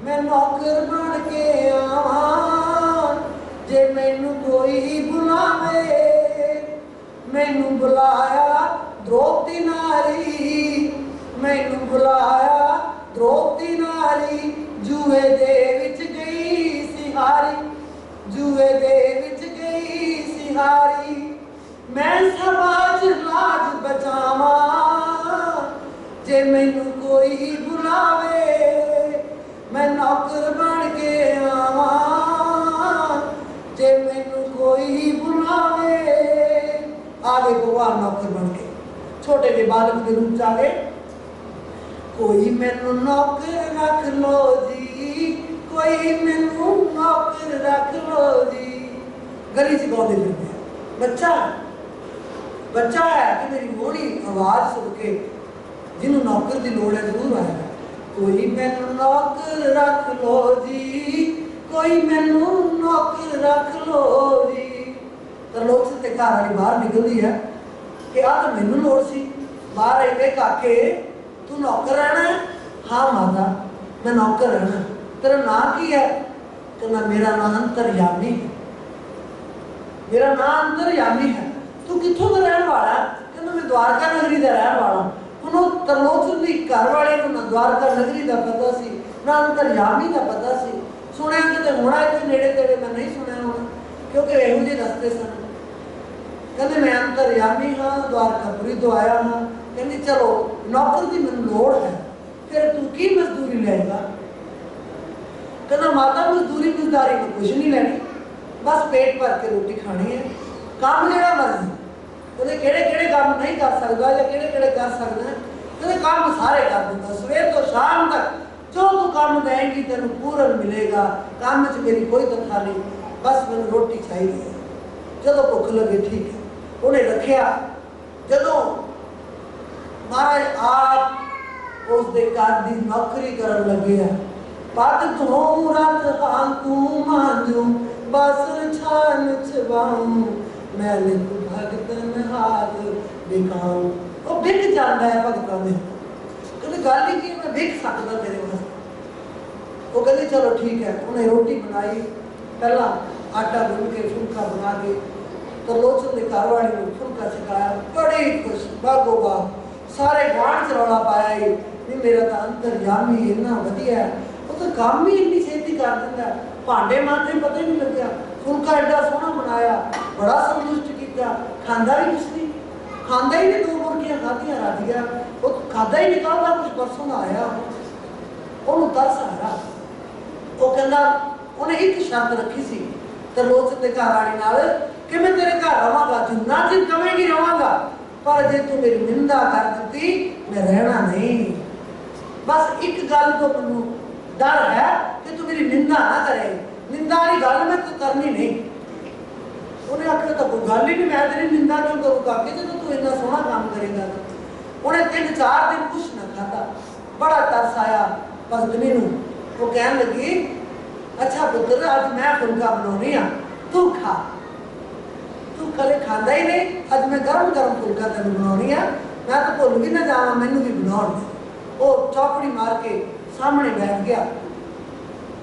मैं नौकर बन के आवा जे मैनू कोई बुलावे। मैनू बुलाया द्रौपदी नारी, मैनू बुलाया द्रौपदी नारी, जुए दे विच गई सिहारी, जुए दे विच गई सिहारी, मैं समाज लाज बचावा जे मैनू कोई बुलावे, मैं नौकर बन के आवा जे मैनू कोई बुलावे। आगे भगवान नौकर बन के छोटे जे बालक के रूप आ गए, कोई मैनू नौकर रख लो जी, कोई मैनू नौकर रख लो जी। गली च गाँव फिरते बच्चा बच्चा है कि मेरी मोड़ी आवाज सुन के जिन्होंने नौकर की लोड़ है जरूर आएगा। कोई मैनू नौकर रख लो जी, कोई मैनू नौकर रख लो जी। त्रिलोचन ते घर वाली बाहर निकलती है कि आ तो मैनू लोड़ सी, बाहर आके काके तू नौकर रहना है? हाँ माता मैं नौकर रहना। तेरा नाम की है? कहना मेरा नाम अंतरयामी है, मेरा नाम अंतरयामी है। तू कितों का रहने वाला? कहना मैं द्वारका नगरी का रहने वाला। उन्होंने त्रिलोचन की घर वाले को ना द्वारका नगरी का पता सी ना अंतरयामी का पता सी। सुनिया कि होना इतने नेड़े तेड़े मैं नहीं सुनिया होना, क्योंकि यहू जी रस्ते सन। कहते मैं अंतरयामी हाँ, द्वारकापुरी तो आया हाँ। कहती चलो नौकर की मैंने लोड़ है, फिर तू की मजदूरी लेगा? कहना माता मजदूरी मजदारी में कुछ नहीं लेनी, बस पेट भर के रोटी खानी है, काम जेड़ा मर्जी। कहते केड़े केड़े काम नहीं कर सकता या केड़े केड़े कर सकता है? कहते काम सारे कर दूंगा, सवेर तो शाम तक जो तू काम देंगी तेन पूरन मिलेगा, काम में मेरी कोई तनख्वाह नहीं, बस मैंने रोटी चाहिए। जो भुख लगे ठीक है। उन्हें रखिया। जो महाराज आप उसके घर की नौकरी कर लगे है, पत धो रथ हाकू मांजू बासन छान छबाऊं, मैं लिख भगतन हाथ दिखाऊं। वो बिक जाता है भगतों में, कहते गल ही कि मैं बिक सकता मेरे वास्ते। वो कहते चलो ठीक है। उन्हें रोटी बनाई, पहला आटा गुन के फुलका बना के त्रिलोचन के घर वाले को फुलका छकाया, बड़ी खुश बागो बाग। सारे गांठ च रौला पाया ही नहीं मेरा तो अंतरयामी इन्ना वधिया है, वो तो काम ही इन्नी छेती कर दिंदा, भांडे मांजते पता ही नहीं लग्या, फुलका एडा सोहना बनाया, बड़ा संतुष्ट किया, खांदा भी कुछ नहीं, खांदा ही नहीं। 2 मुर्गियां खादियां राधिया, वो खादा ही निकलता कुछ परसों का आया, उन्होंने तरस आया। वो कहता उन्हें एक शर्त रखी सी त्रिलोचन के घर वाली नाल कि मैं तेरे घर आवांगा जिन्ना चिर कवेगी रहांगा, पर जे तू मेरी निंदा कर दी मैं रहना नहीं। बस एक गल तो मैनू डर है कि तू मेरी निंदा ना करे, निंदा वाली गल मैं तू करनी नहीं। उन्हें आखिर तो कोई गल ही नहीं, मैं तेरी निंदा क्यों करूँगा कि जो तू इतना सोहना काम करेगा। उन्हें 3-4 दिन कुछ ना खाता, बड़ा तरस आया पत्नी नूं। वो कहन लगी अच्छा पुत्र अज मैं फुलका बनानी हाँ, तू खा। तू कदे खाता ही नहीं, अज मैं गरम गरम फुलका तेन बनानी है, मैं तो भुल भी ना जावा मैनू भी बनाउण दे। वो चौपड़ी मार के सामने बैठ गया।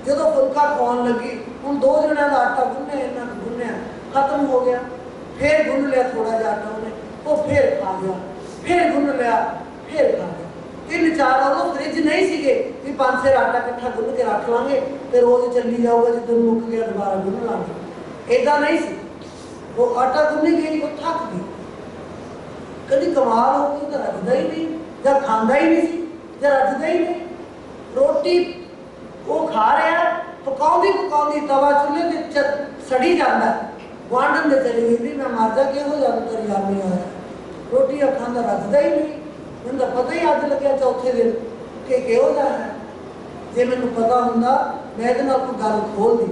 जो फुलका खाने लगी, हूँ 2 जणियां का आटा गुन्ने, इन्ना गुन्निया खत्म हो गया। फिर गुन लिया थोड़ा जिहा आटा उन्हें, वो फिर खा गया, फिर गुन लिया, फिर खा गया। 3-4 और फ्रिज नहीं सीगे भी 5 सेर आटा इकट्ठा गुन के रख लांगे तो रोज चली जाऊगा, जिद्दन मुक गया दोबारा गुन लांगे, ऐसा नहीं सी। वो आटा गुन्नी गई, वो थक गई। कभी कमाल हो गई तो रजदा ही नहीं, जब खांदा ही नहीं सी, जब रजदा ही नहीं। रोटी वो खा रहा, पकाउंदी पकाउंदी तवा चुल्हे ते सड़ी जाता है। गुआंढन दे चली गई, मैं मर जा किहो जा अंतरयामी आया, रोटी खांदा रजदा ही नहीं। मैंने तो पता ही अज लगे चौथे दिन कि किहो जा है। जे मैनू पता होंदा मैं इहदे नाल कोई गल खोल दी।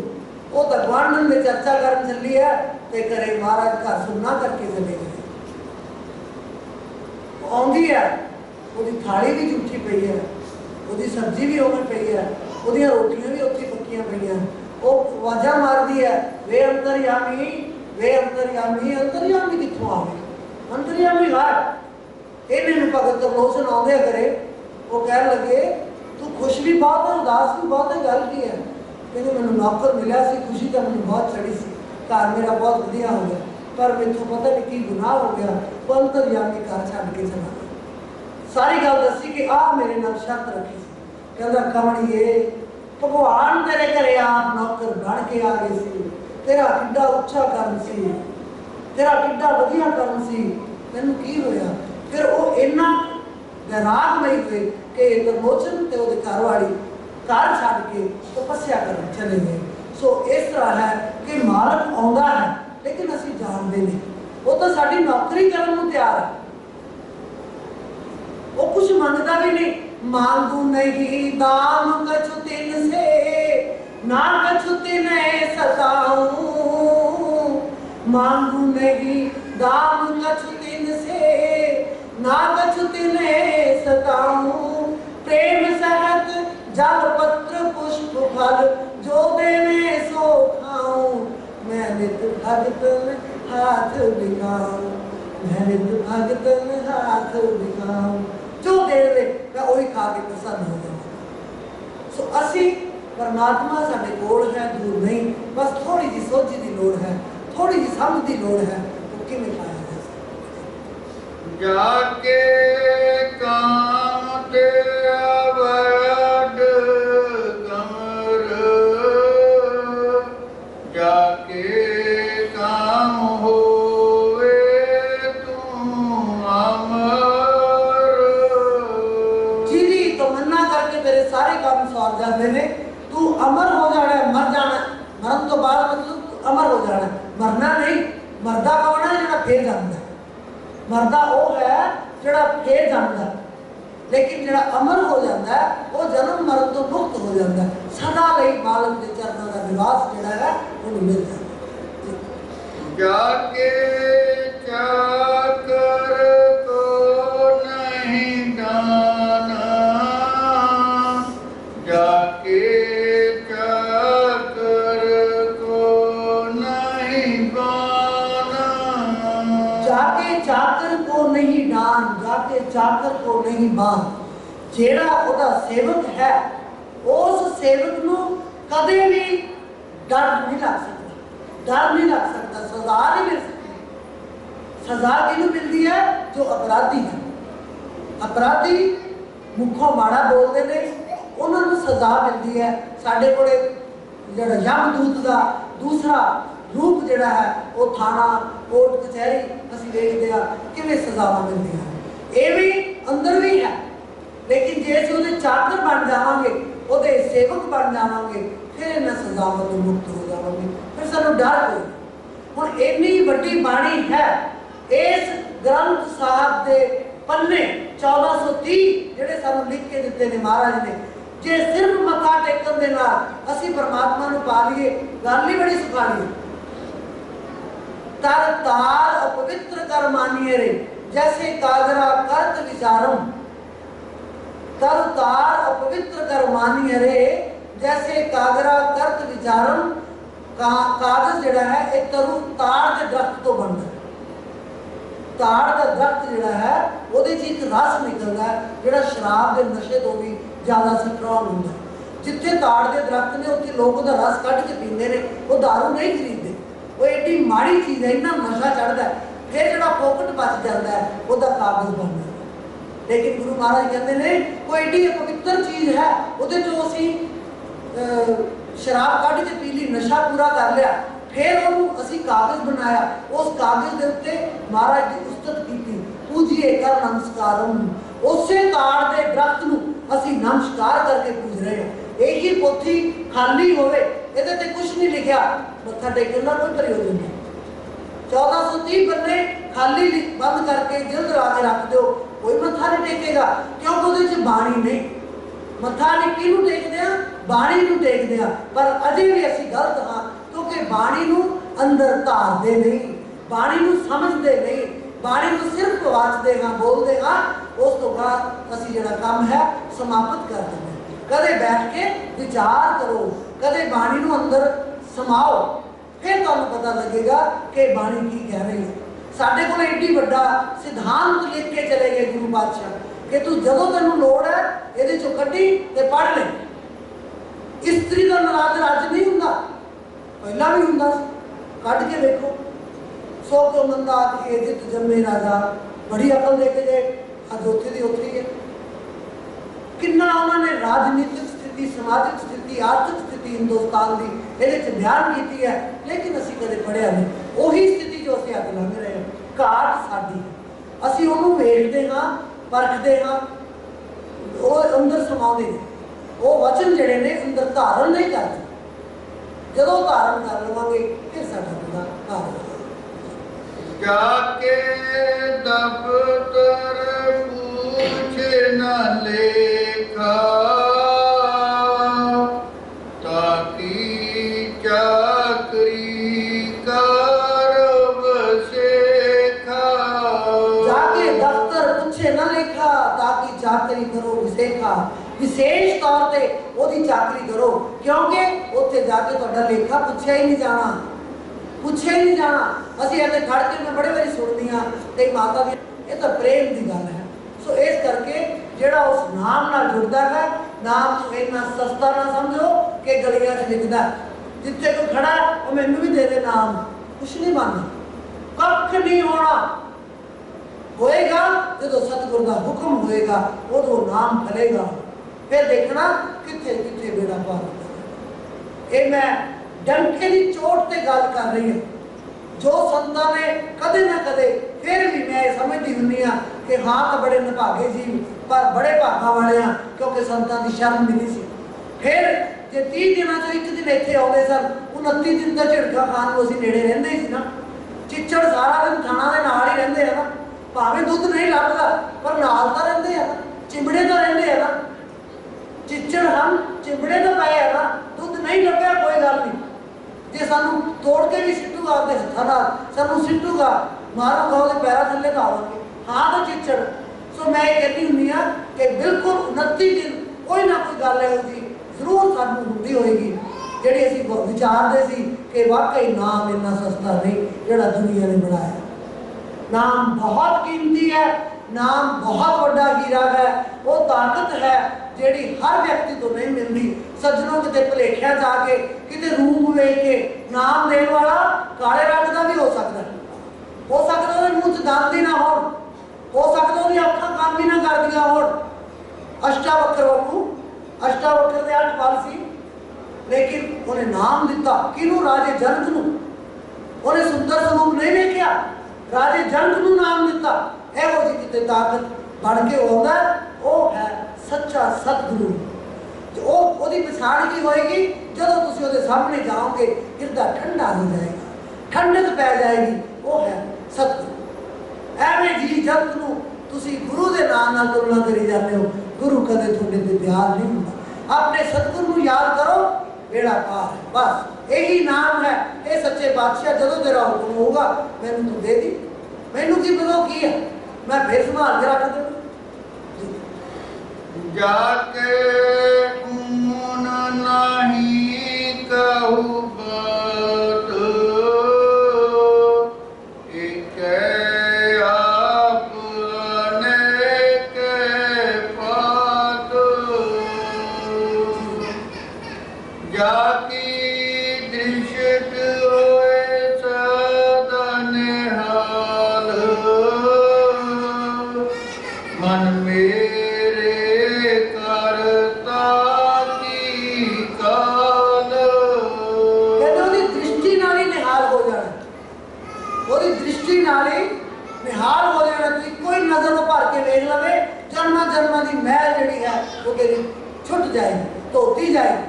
वो तो गुआंढन में चर्चा करन चली है ते करे महाराज घर सुनना करके चले गए। आउंदी है, उसकी थाली भी झूठी पई है, उसकी सब्जी भी उवें पई है, उहदियां रोटियां भी उत्थे पक्कियां पईयां। वो आवाज़ां मारदी है, वे अंतरयामी, वे अंतरयामी। अंतरयामी कित्थों आ गए? अंतरयामी घर इन्हें भगत तरलोचन आउंदे करे। वो कह लगे तू खुश भी बहुत है, उदास भी बहुत है, गल की है? क्योंकि मैंने नौकर मिला सी, खुशी तो मैंने बहुत चढ़ी सी, घर मेरा बहुत वधिया हो गया, पर मैथों पता नहीं की गुनाह हो गया। वो अंतरयामी घर छड्ड के चला गया। सारी गल दसी कि आ मेरे नाल शर्त रखी सी। कहंदा कमणीए भगवान तेरे घरे आप नौकर बन के आ गए सी, तेरा किड्डा उच्चा कर्म सी, तेरा किड्डा वधिया कर्म सी, तैनूं की होया? फिर वो इन्ना वैरागमई हुए कि तरलोचन ते उहदी घरवाली घर छड्ड के तपस्या करन चले गए। सो इस तरह है कि मालक आउंदा है लेकिन असीं जानदे नहीं। वो तो साडी नौकरी करन नूं तैयार है, वो कुछ मंगदा भी नहीं। मांगू नहीं दाम कछु तिन से, ना कछु तिने सताऊं। मांगू नहीं दाम कछु तिन से, ना कछु तिने सताऊं। प्रेम सहत जल पत्र पुष्प फल, जो देवे सो खाऊं। मैं नित भगतन हाथ बिकाऊं, मैं नित भगतन हाथ बिकाऊं। जो देवे मैं वही खा के प्रसन्न हो जाऊंगा। सो असी परमात्मा साडे कोल है, दूर नहीं, बस थोड़ी जी सोची की लोड़ है, थोड़ी जी समझ की लोड़ है। वो किवें पाया जाके काम ते अवैध कमर, जाके काम होवे तू अमर। जिहदी तमन्ना करके तेरे सारे काम सवार जाते हैं, तू अमर हो जाना है, मर जाना। मरण तो बाद मतलब तू अमर हो जाना, मरना नहीं। मरदा कौन है? जिहड़ा फिर जांदा है। मरदा वो है जिहड़ा फिर जांदा है, लेकिन जिहड़ा अमर हो जाता है वो जन्म मरण तो मुक्त हो जाता है। सदा लई मालक के चरणों का निवास जिहड़ा है वो मिल जाता है। जाके चाकर को नहीं जाना, जाके चाकर को नहीं पाना। जाके चाकर को नहीं डान, जाके चाकर को नहीं बान। जेड़ा ओदा सेवक है उस सेवक नूं कदे भी डर नहीं लग सकता, डर नहीं लग सकता, सजा नहीं मिल सकती। सजा किहनूं मिलती है? जो अपराधी है। अपराधी मुखों माड़ा बोलते हैं, उन्होंने सजा मिलती है। साडे कोले जिहड़ा यमदूत का दूसरा रूप जिहड़ा है वो थाना कोर्ट कचहरी असीं देखते हैं किवें सजावां मिलदियां हैं। ये भी अंदर भी है, लेकिन जे असीं उहदे चाकर बन जावांगे, उहदे सेवक बन जावांगे, फिर इन्हां सजावां तो मुक्त हो जावांगे। फिर सानूं डर कोई। हुण इन्नी वड्डी बाणी है इस ग्रंथ साहब के पन्ने 1430 जिहड़े सानूं लिख के दिते ने महाराज ने। जे सिर्फ मत्था टेकन दे नाल असीं परमात्मा नूं पा लईए गल ही बड़ी सुखाली है। तर तार अपवित्र कर मानिए रे जैसे कागरा करत विचारम। तर तार अपवित्र कर मानिए रे जैसे कागरा करत विचारम। कागज जिहड़ा है एक तरु ताड़ के दरख्त तो बनता है। ताड़ का दरख्त जिहड़ा है ਉਹਦੇ ਚ एक रस निकलता है जिहड़ा शराब के नशे तो भी ज़्यादा स्ट्रॉन्ग होता है। जिथे ताड़ के दरख्त ने उत्थे लोग ਉਹਦਾ रस कढ़ के पींदे ने, वो दारू नहीं खरीदते। वो एडी माड़ी चीज़ है, इन्ना नशा चढ़ता है, फिर जो फोकट बच जाता है वह कागज बनता है। लेकिन गुरु महाराज कहते हैं वो एडी पवित्र चीज़ है, वो असी शराब कढ़ के पी ली, नशा पूरा कर लिया, फिर उन्होंने असी कागज बनाया, उस कागज के उत्ते महाराज की उस्तत की, पूजिए कर नमस्कारम। उस ताड़ के दरख्त को असी नमस्कार करके पूज रहे हैं। एक ही पोथी खाली होवे ਇਹਦੇ ਤੇ कुछ नहीं लिखा, मत्था टेकन का कोई प्रयोजन नहीं। 1430 बन्ने खाली बंद करके जिल्द ला के रख दो, कोई मत्था नहीं टेकेगा, क्योंकि ਉਹਦੇ ਚ बाणी नहीं। मत्था नहीं किहनूं टेकदे आ, बाणी नूं टेकदे आ, पर अजे भी असीं गलत हाँ, क्योंकि बाणी नूं अंदर धारदे नहीं, बाणी नूं समझदे नहीं, बाणी नूं सिर्फ वाचदे हाँ, बोलदे हाँ, उस तो बाद असीं जिहड़ा काम है समाप्त कर दिंदे। कदे बैठ के विचार करो, कदे बाणी नूं अंदर समाओ, फिर तुहानूं पता लगेगा कि बाणी की कह रही है। साडे कोल एडी वड्डा सिद्धांत लिख के चले गए गुरु पातशाह कि तू जदों तैनूं लोड़ है इहदे चों कड्ढी ते पढ़ ले। इस्त्री दा नाराज अज नहीं हुंदा, पहला भी हुंदा सी, कढ के देखो। सो क्यों मंदा आखिए जित जम्मे राजा, बड़ी अकल दे के गए, अज उत्थे दी उत्थे ही है। किन्ना उन्होंने राजनीतिक स्थिति, समाजिक स्थिति, आर्थिक स्थिति हिंदुस्तान की ये बयान की है, लेकिन असी कदे पढ़िया नहीं। वही स्थिति जो असीं अग लंघ रहे हैं, घाट साडी, असीं उहनूं वेखदे हाँ, परखदे हाँ, वो अंदर समाउंदे ने, वो वचन जिहड़े ने अंदर धारण नहीं करते। जदों धारण कर लवांगे फिर साडा पूरा घर हो जाके दफ्तर पूछ न लेखा, ताकि चाकरी कर बसेखा। जाके दफ्तर पूछे न लेखा, ताकि चाकरी करो विसेखा। विशेष तौर पे ओदी चाकरी करो, क्योंकि उत्थे जाके तुहाडा लेखा पूछा ही नहीं जाना, पूछे ही नहीं जाना। असीं इत्थे खड़ के मैं बड़े बारी सुनदी हां कई माता दी, ये तो प्रेम की गल है। सो इस करके जिहड़ा उस नाम नाल जुड़दा है, नाम नूं इन्ना सस्ता ना समझो कि गलियां 'च लिखदा, जिथे कोई खड़ा वो मैनूं भी दे दे नाम, कुछ नहीं बनना, कख नहीं होना। होएगा जो सतगुरु का हुक्म होएगा, उदों नाम फलेगा, फिर देखना किथे किथे बेड़ा पार होगा। ये मैं डंके की चोट ते गल कर रही हूँ, जो संतां ने कदे ना कदे, फिर भी मैं समझती हुंदी हां कि हाँ तो बड़े निभागे जी, पर बड़े भागा वाले हाँ, क्योंकि संतां की शर्म मिली सी। फिर जे 30 दिनों चो एक दिन इत्थे आउंदे सन, 29 दिन तक झिड़का खान नूं असीं नेड़े रहिंदे ही सी ना। चिच्चड़ सारा दिन थाणा दे नाल ही रहिंदे आ ना, भावें दुੱਧ नहीं लभदा पर नाल तां रहिंदे आ ना, चिंबड़े तां रहिंदे आ ना। चिच्चड़ हम चिंबड़े तो पाए है ना, दुੱਧ नहीं लभ्या कोई गल नहीं, जे सानू तोड़ के भी सिੱਟੂਗਾ आपदे हत्थां नाल, सानू सिੱਟੂਗਾ, मारूगा ਉਹਦੇ पैरां थल्ले तो आवांगे, हाँ तो चिच्चड़। सो मैं ये कहती हुंदी हां कि बिल्कुल 29 दिन कोई ना कोई गल इहो जी जरूर सानू हुंदी होएगी, जिहड़ी असीं विचारदे सी कि वाकई नाम इन्ना सस्ता नहीं जिहड़ा दुनिया ने बनाया। नाम बहुत कीमती है, नाम बहुत बड़ा हीरा है, वो ताकत है जिहड़ी हर व्यक्ति को नहीं मिलती। सज्जनों किते भुलेखिया जाके किते रूप वेख के नाम देने वाला काले रंग का भी हो सकता है, हो सकता है मुँह च दंद ही ना हो सकता है अखां काम भी ना करदियां होण। अष्टावक्र वांगू, अष्टावक्र दे 8 बल सी, लेकिन उन्हें नाम दिता किनू? राजे जनक नूं। उन्हें सुंदर स्वरूप नहीं वेखिया, राजे जनक नूं नाम दिता। इहो जी किते ताकत बन के आउंदा, वो है सच्चा सतगुरु। ओदी पछाण की होएगी जदों तुसीं ओदे सामने जाओगे, हिरदा ठंडा हो जाएगा। ठंडक पै जाएगी, वो है सतगुरु। एवें जी जब तुसी गुरु के नाम नाल तुलना करी जाते हो, गुरु कदे तुहाडे ते दयाल नहीं हुंदा। अपने सतगुरु नूं याद करो, बेड़ा पार है। बस यही नाम है। ये सच्चे पातशाह जदों तेरा हुक्म होगा मैनूं तू दे दी, मैनूं की पता की है, मैं फिर संभाल के रख दूँ। जाके ऊन नहीं कहू बात, एक आप अनेक पात। जाकी दृष्ट होए सदा निहाल, मन मेरे करता की काल। कहते ਉਹਦੀ दृष्टि नाल ही निहाल हो जाना, ਉਹਦੀ दृष्टि नाल ही निहाल हो जाना। तू कोई नजर ਨੂੰ ਭਰ ਕੇ ਵੇਖ ਲਵੇ, ਜਨਮਾਂ ਜਨਮਾਂ ਦੀ ਮੈਲ ਜਿਹੜੀ ਹੈ ਉਹ ਤੇਰੀ ਛੁੱਟ ਜਾਏਗੀ, ਧੋਤੀ ਜਾਏਗੀ।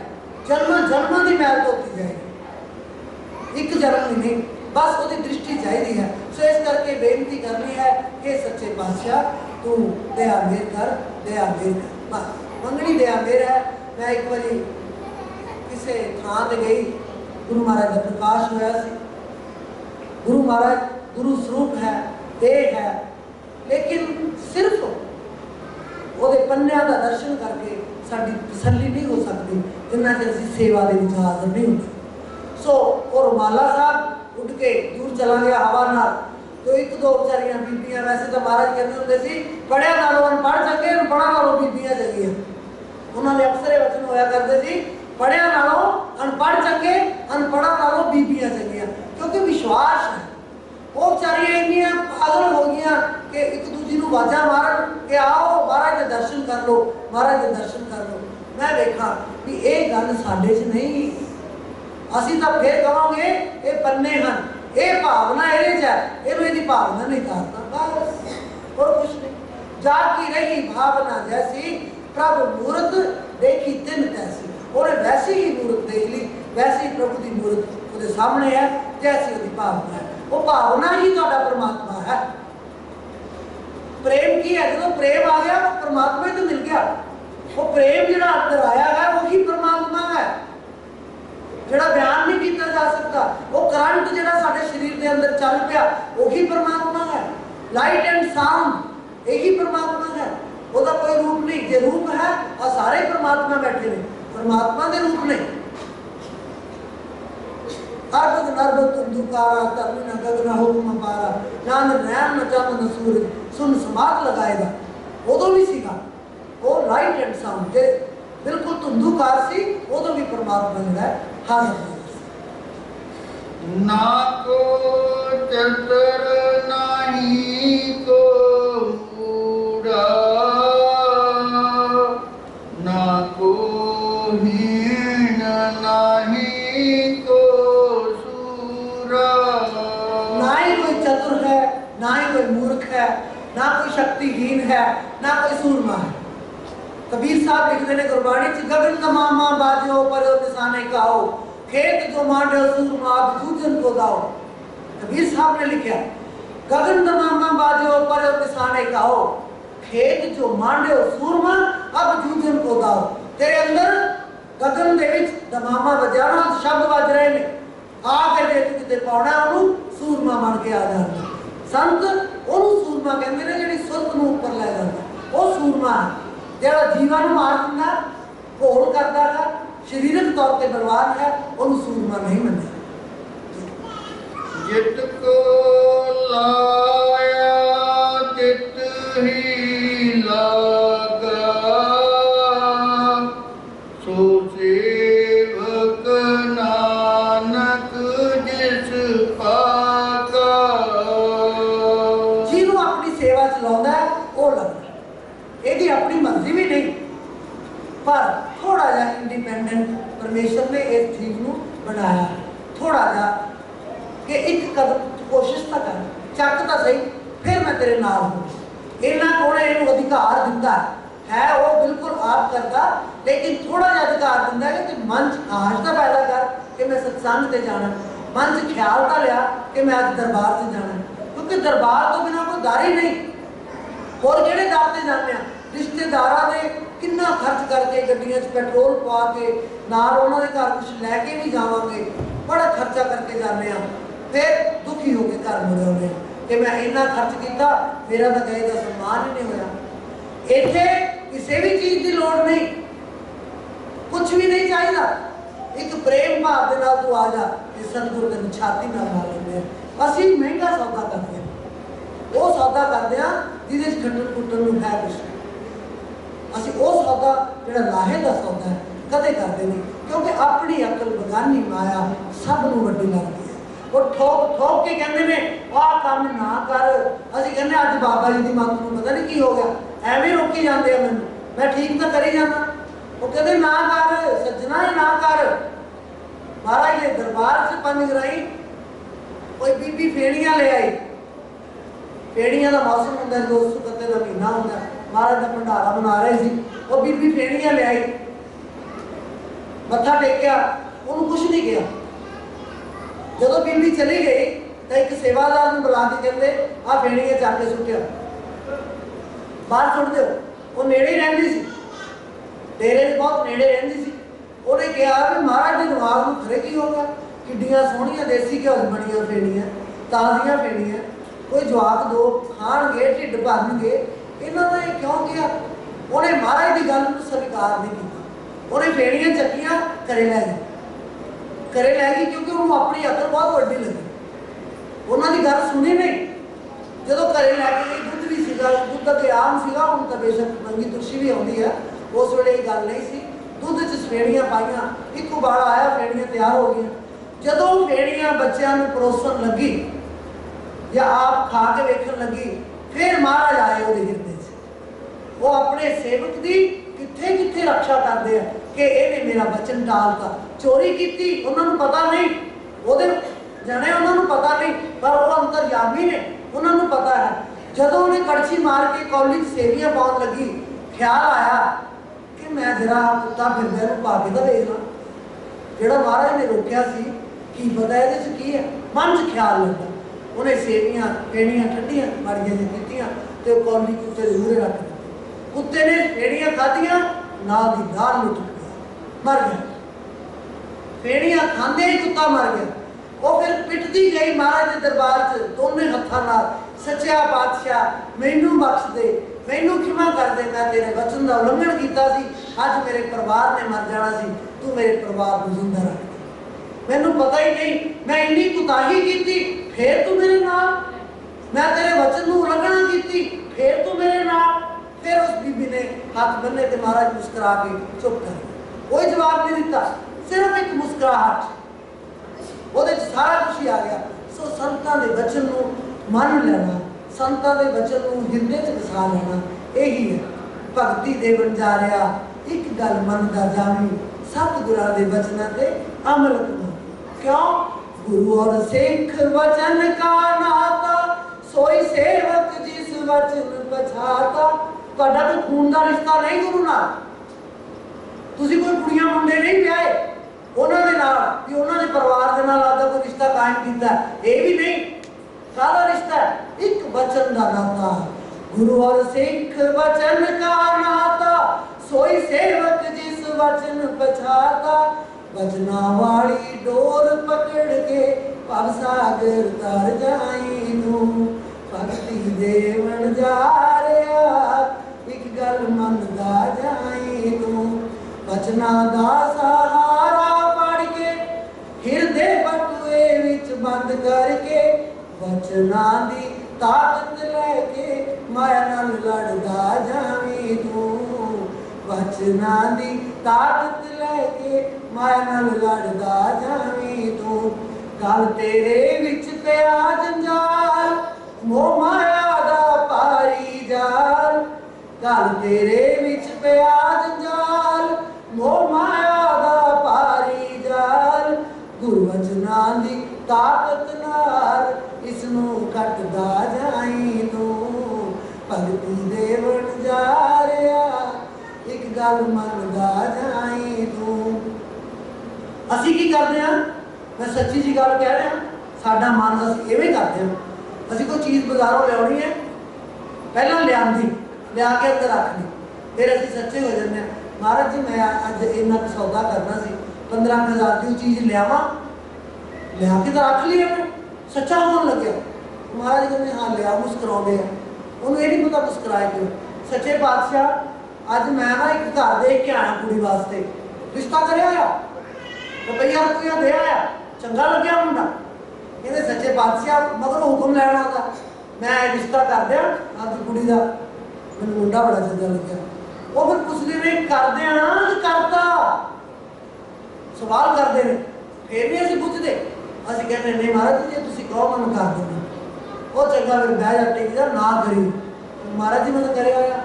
ਜਨਮਾਂ ਜਨਮਾਂ ਦੀ ਮੈਲ ਧੋਤੀ ਜਾਏਗੀ, ਇੱਕ ਜਨਮ ਨਹੀਂ, ਬਸ ਉਹਦੀ ਦ੍ਰਿਸ਼ਟੀ ਚਾਹੀਦੀ ਹੈ। ਸੋ ਇਸ ਕਰਕੇ ਬੇਨਤੀ ਕਰਨੀ ਹੈ ਕਿ ਸੱਚੇ ਪਾਤਸ਼ਾਹ तू दया मेर कर, दया मेर कर। बस मंगनी दया मेर है। मैं एक बारी किसी थां ते गई, गुरु महाराज का प्रकाश होया सी। गुरु महाराज गुरु स्वरूप है, देह है, लेकिन सिर्फ ਉਹਦੇ ਪੰਨਿਆਂ ਦਾ ਦਰਸ਼ਨ ਕਰਕੇ ਸਾਡੀ ਤਸੱਲੀ ਨਹੀਂ ਹੋ ਸਕਦੀ ਜਿੰਨਾ ਚਿਰ ਅਸੀਂ ਸੇਵਾ ਦੇ ਵਿੱਚ ਹਾਜ਼ਰ ਨਹੀਂ ਹੁੰਦੇ। ਸੋ ਉਹ ਰੁਮਾਲਾ ਸਾਹਿਬ ਉੱਡ ਕੇ ਦੂਰ ਚਲਾ ਗਿਆ ਹਵਾ ਨਾਲ। तो एक दो बेचारियां बीबियां, वैसे तो महाराज कहते होंगे सी पढ़िया नालों अनपढ़ चंगे, अनपढ़ा नालों बीबियां चंगियां। उन्होंने अक्सर ये वचन होया करते सी, पढ़िया नालों अनपढ़ चंगे, अनपढ़ा नालों बीबियां चंगियां। क्योंकि विश्वास है। वो बेचारियां इन्नियां पागल हो गई कि एक दूजी नूं आवाज़ां मारन कि आओ महाराज के दर्शन कर लो, महाराज के दर्शन कर लो। मैं देखा कि ये गल साडे च नहीं, असीं तां फिर कहांगे ये पन्ने हन, ये भावना ये इहदी भावना नहीं करता, बस और कुछ नहीं। जाकी रही भावना जैसी, प्रभु मूरत देखी तिन तैसी। उन्हें वैसी ही मूरत देख ली, वैसी ही प्रभु की मूरत उसके सामने है जैसी उसकी भावना है। वो भावना ही तुहाडा परमात्मा है। प्रेम की है, जो प्रेम आ गया वो परमात्मा ही तो मिल गया। वो प्रेम जिहड़ा अंदर आया है वही परमात्मा है, ਜਿਹੜਾ ਬਿਆਨ ਨਹੀਂ ਕੀਤਾ ਜਾ ਸਕਦਾ। ਉਹ ਕਰੰਟ ਜਿਹੜਾ ਸਾਡੇ ਸਰੀਰ ਦੇ ਅੰਦਰ ਚੱਲ ਪਿਆ ਉਹੀ ਪਰਮਾਤਮਾ ਹੈ। ਲਾਈਟ ਐਂਡ ਸਾਊਂਡ ਇਹੀ ਪਰਮਾਤਮਾ ਹੈ, ਉਹਦਾ ਕੋਈ ਰੂਪ ਨਹੀਂ। ਜੇ ਰੂਪ ਹੈ ਆ ਸਾਰੇ ਪਰਮਾਤਮਾ ਬੈਠੇ ਨੇ, ਪਰਮਾਤਮਾ ਦੇ ਰੂਪ ਨੇ। ਆਦਿ ਨਰਬ ਤੁੰਦੁਕਾਰਾ ਤਰਨਾ ਗਗਨਾ ਹੁਕਮ ਪਾਰਾ, ਨਾਨਕ ਨੈਣ ਨ ਚੰਨ ਨ ਸੂਰਜ ਸੁਨ ਸਮਾਤ ਲਗਾਏਗਾ। ਉਦੋਂ ਵੀ ਸੀਗਾ ਉਹ ਲਾਈਟ ਐਂਡ ਸਾਊਂਡ, ਜੇ बिल्कुल धुंधुकार सी, उदों भी परमात्मा जो है हाजिर। ना को चतर नहीं को मूड़ा, ना को हीन नहीं को सूरा। ना ही कोई चतुर है, ना ही कोई मूर्ख है, ना कोई शक्तिहीन है, ना कोई सूरमा है। कबीर साहब लिखते हैं गुरबाणी च, गगन तमामा बाजो पर निशाने काओ, खेत जो मांडो सूरमा जूझन को दाओ। कबीर साहब ने लिखा, गगन तमामा बाजो पर निशाने काओ, खेत जो मांडो सूरमा अब जूझन को दाओ। तेरे अंदर गगन दे विच दमामा वजाना शब्द वज रहे ने, आके जे तू किते पाउणा ओनू सूरमा बन के आ जाना। संत ओनू सूरमा कहंदे ने, जिहड़ी सुरत नूं उपर ले जांदा ओ सूरमा है। ਜਿਹੜਾ ਜੀਵਾਂ ਨੂੰ ਮਾਰ ਦਿੰਦਾ, ਘੋਲ ਕਰਦਾ ਹੈ, ਸਰੀਰਕ ਤੌਰ ਤੇ ਬਲਵਾਨ ਹੈ, ਉਹਨੂੰ ਸੂਰਮਾ ਨਹੀਂ ਮੰਨਿਆ। ਜਿਤ ਕੋ ਲਾਇਆ ਤਿਤ ਹੀ ਲਾਗਾ, ਸੋ ਸੇਵਕ ਨਾਨਕ ਜਿਸ ਪਾਗਾ। ਜਿਹਨੂੰ ਆਪਣੀ ਸੇਵਾ ਚਲਾਉਂਦਾ ਉਹ ਲੱਗਦਾ, ਇਹਦੀ ਆਪਣੀ ਮਰਜ਼ੀ ਵੀ ਨਹੀਂ, पर थोड़ा जा इंडिपेंडेंट परमेश्वर ने इस चीज को बनाया, थोड़ा जा कि एक कदम कोशिश तो कर, चक तो सही, फिर मैं तेरे नाल हूँ। इन्ना कोने इन्हू अधिकार दिता है वो बिल्कुल आप करता, लेकिन थोड़ा जा अधिकार दिता है कि मन च आश तो पैदा कर कि मैं सत्संग से जाना। मन च ख्याल तो लिया कि मैं अज दरबार से जाना, क्योंकि दरबार तो बिना कोई दर ही नहीं। और जेडे दर से जाने रिश्तेदारां ने कितना खर्च करके गड्डियां च पेट्रोल पा के नाल उन्होंने घर कुछ लैके भी जावांगे, बड़ा खर्चा करके जाने, फिर दुखी होकर घर मुड़े होने कि मैं इन्ना खर्च किया, मेरा तो गए का सम्मान ही नहीं होया। इत्थे किसी भी चीज़ की लोड़ नहीं, कुछ भी नहीं चाहिए, एक प्रेम भाव के नाल तू आ जा कि सतगुरु तेन छाती नाल ला लेंगे। असीं महंगा सौदा करते हैं, वो सौदा करते हैं जिहदे खट्टन कुट्टन नूं है कुछ, असीं वो सौदा जिहड़ा लाहे का सौदा है कदे करते नहीं, क्योंकि अपनी अकल बगानी माया सब नूं वड्डी लगदी है। वो ठोक ठोक के कहते ने आह काम ना कर, असीं कहने अज बाबा जी की मंग नूं पता नहीं की हो गया, एवें रोकी जाते हैं मैनूं, मैं ठीक तो करी जाना। वो कहते ना कर सज्जना ही ना कर। महाराज ने दरबार से 5 गराई, कोई बीबी फेड़ियां ले आई, फेड़ियां का मौसम होंगे, दोस्त कत्ते का महीना होंगे, महाराज का भंडारा बना रहे थे, वो बीबी फेड़ियां ले आई, मत्था टेकिया, उन्होंने कुछ नहीं किया। जो बीबी चली गई तो एक सेवादार ने बुला के कहते आ फेड़ियां चाके सुटिया बाहर सुट दो। वो नेड़े ही रही सी, डेरे के बहुत नेड़े रही सी। उन्हें कहा भी महाराज के दिमाग में खरे की होगा, किड्डियां सोहनियां देसी घ्यो बनिया फेड़ियां, ताज़ियां फेड़ियां, कोई जवाब दो खाणगे, ढिड भरनगे, इन्होंने क्यों किया? उन्हें महाराज की गल को स्वीकार नहीं किया। उन्हें फेड़ियां चक्कियां घरे लै गए, घरे लै गई क्योंकि उन्होंने अपनी अकल बहुत वड्डी लगी, उन्होंने गल सुनी नहीं। जो घरे लैके गई दुध भी सीगा, दुध अगे आम सीगा, हुण तां बेशक नंगी तुलसी भी आउंदी है, उस वेले ये गल नहीं सी। दुध च फेड़ियां पाइयां, एक उबाला आया, फेड़ियां तैयार हो गई। जदों फेड़ियां बच्चों को परोसन लगी या आप खा के वेखण लगी, फिर महाराज आए वो हिरदे च। वो अपने सेवक की कित्थे कित्थे रक्षा करते हैं कि इहने मेरा वचन टालता, चोरी की, उन्होंने पता नहीं, वो जने उन्होंने पता नहीं, पर वो अंतरयामी ने, उन्होंने पता है। जदों उन्हें कड़छी मार के कौली सेवियां पाउण लगी, ख्याल आया कि मैं जरा कुत्ता फिरदे नूं पा के तां वेख ला, जिहड़ा महाराज ने रोकिया सी, की पता इहदे च की है। मन च ख्याल लगा, उन्हें सेवियां फेड़ियां ठंडियां माड़ियां जी कीतियां ते कौली कुत्ते दे मूहरे रख दी। कुत्ते ने फेड़ियां खाधियां, नाल दी नाल लुट गया, मर गया। फेड़ियां खांदे ही कुत्ता मर गया। वो फिर पिटदी गई महाराज के दरबार च दोनों हत्थां नाल, सच्चा पातशाह मैनू बख्श दे, मैनू क्षमा कर दे, मैं तेरे वचन का उल्लंघन किया सी, अज मेरे परिवार ने मर जाना सी, तू मेरे परिवार को जिंदा रख दे। मैनू पता ही नहीं, मैं इन्नी कुताही की, फिर तू मेरे नाल, मैं तेरे वचन को उल्लंघना की, फिर तू मेरे नाल। फिर उस बीबी ने हाथ बन्ने ते महाराज मुस्कुरा के चुप कर गए, कोई जवाब नहीं दिता, सिर्फ एक मुस्कुराहट, वो सारा कुछ ही आ गया। सो संतां दे वचन को मन लेना, संतां दे वचन को हिरदे च वसा लेना, यही है भगती देवन जा रहा। एक गल मनदा जावी, सतगुरां दे वचनां ते अमल करो। क्यों? गुरु और सिख वचन का नाता, सोई सेवक जिस वचन पछाता। तुहाडा कोई खून का रिश्ता नहीं गुरु नाल, तुसीं कोई कुड़ियां मुंडे नहीं ब्याहे उन्होंने कि उन्होंने परिवार के नाल आपदा कोई रिश्ता कायम किया, ये भी नहीं। सारा रिश्ता है एक वचन का नाता, गुरु और सिख वचन का नाता, सोई सेवक जिस वचन पछाता। वचना वाली डोर पकड़ के भव सागर तर जाई नू, भगती देवन जा रहा, एक गल मनदा जाई नू। वचना दा सहारा फड़ के, हिरदे बटुए विच बंद करके, वचना दी ताकत लैके माया नाल लड़दा जावी तू। वचना दी ताकत लैके माया नाल लड़दा जावी तू। गल तेरे विच पिया जंजाल, मोह माया दा भारी जाल। गल तेरे विच पिया जंजाल, मोह माया दा भारी जाल। गुरु वचना दी ताकत नाल इसनू कटदा जाई तू। भगती देवन जा रहा, एक गल मनदा जाई तू। असीं की करदे हां? मैं सच्ची जी गल कह रहा, साडा मन असीं इवें करते हैं। असीं कोई चीज़ बाजारों लियानी है, पहला लिया के अंदर रख ली, फिर असीं सच्चे हो जाते हैं। महाराज जी मैं अज इन्ना कुछ सौदा करना सी, 15,000 की चीज़ लिया के तो रख ली, सच्चा होने लगे। महाराज कहते हाँ लिया, मुस्कुराते हैं, उन्होंने ये नहीं पता मुस्कुराए क्यों। सच्चे पातशाह अज मैं ना एक घर देख के आया कुड़ी वास्ते, रिश्ता कराया, रुपया रुपया दे आया, चंगा लग्या मुंडा। कहते सच्चे पातशाह मगर हुक्म लैना था, मैं रिश्ता कर दिया आपकी कुड़ी का, मैं मुंडा बड़ा चंगा लग्या। वो फिर पुछते ने कर दिया करता, सवाल करते हैं, फिर नहीं असं पूछते, असं कहते नहीं महाराज जी जो तुम कहो मैं कर देना। वो चंगा फिर बह जा टेक जा ना करी, महाराज जी मैं तो करे आया,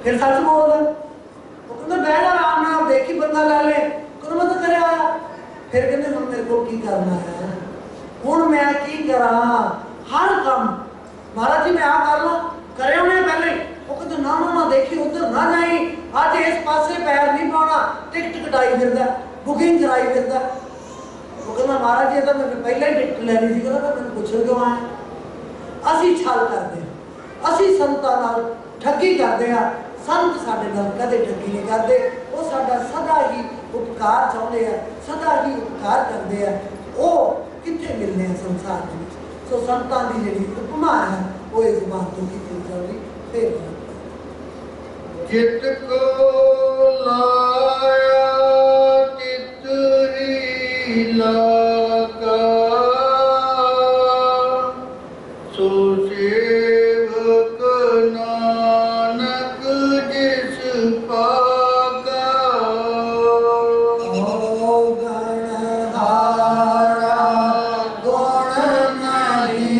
फिर सच बोल रहा। वो कहते बह जा आराम नाल, देखी बंदा लै ले, कहते मैं तो करे आया। फिर कहते हम मेरे को की करना है, हुण मैं की करा, हर काम महाराज जी मैं आ कर ला, करे उन्हें पहले। वो कहते ना ना ना देखी उधर ना जाई, अज इस पासे पैर नहीं पाना, टिकट कटाई फिरदा, बुकिंग कराई फिरदा। वो कहना महाराज जी तो मैंने पहले ही टिकट लैनी सी, कहना मैंने पुछ क्यों आया। असीं छल करते हैं, असीं संतां नाल ठगी करते हैं, संत साडे नाल कदे ठगी नहीं करते। वो साडा सदा ही उपकार चाहुंदे हैं, सदा ही उपकार करते हैं। वो कित्थे मिलने हैं संसार में। सो संतां दी जिहड़ी उपमा है वो इस बात तो की जावी। फिर जित को लाया तित ही लागा, सो सेवक नानक जिस पागा। ओ गणहारा गुण नहीं,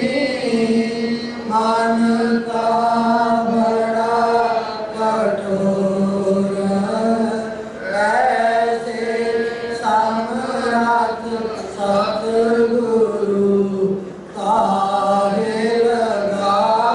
मन का बड़ा कठोर, ऐसे समर्थ सतगुरु ताहे लगाए।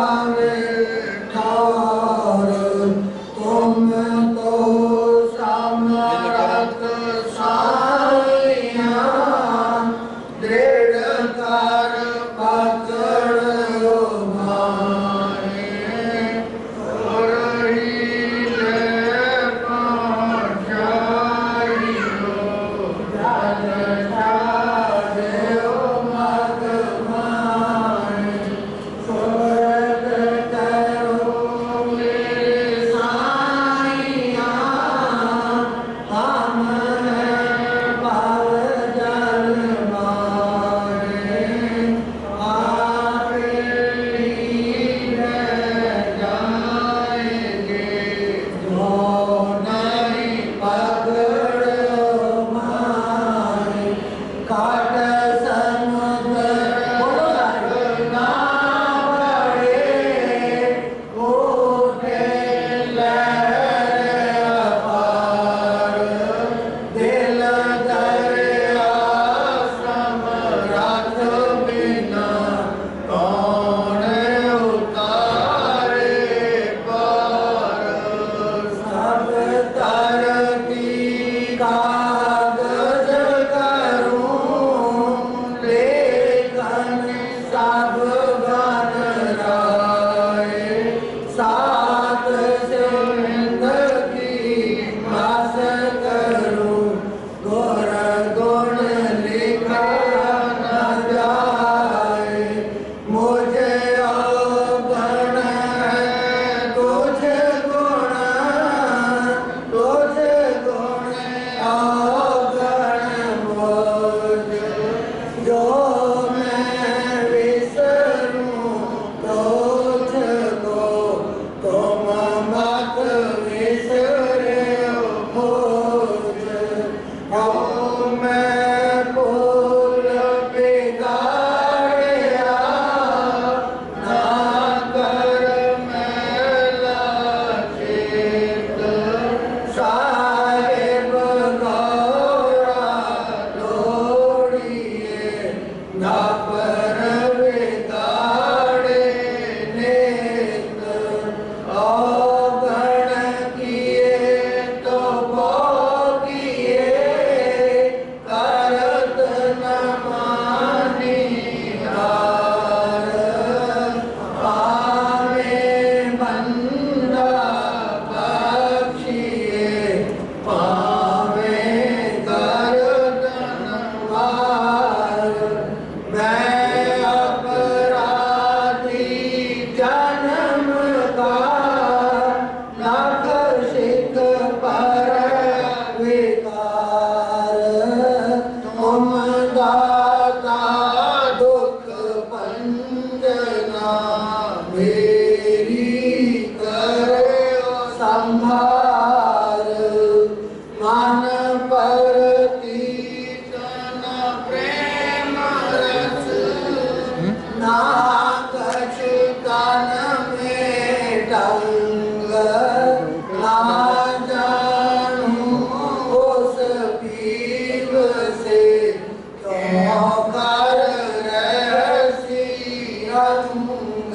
रंग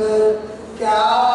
क्या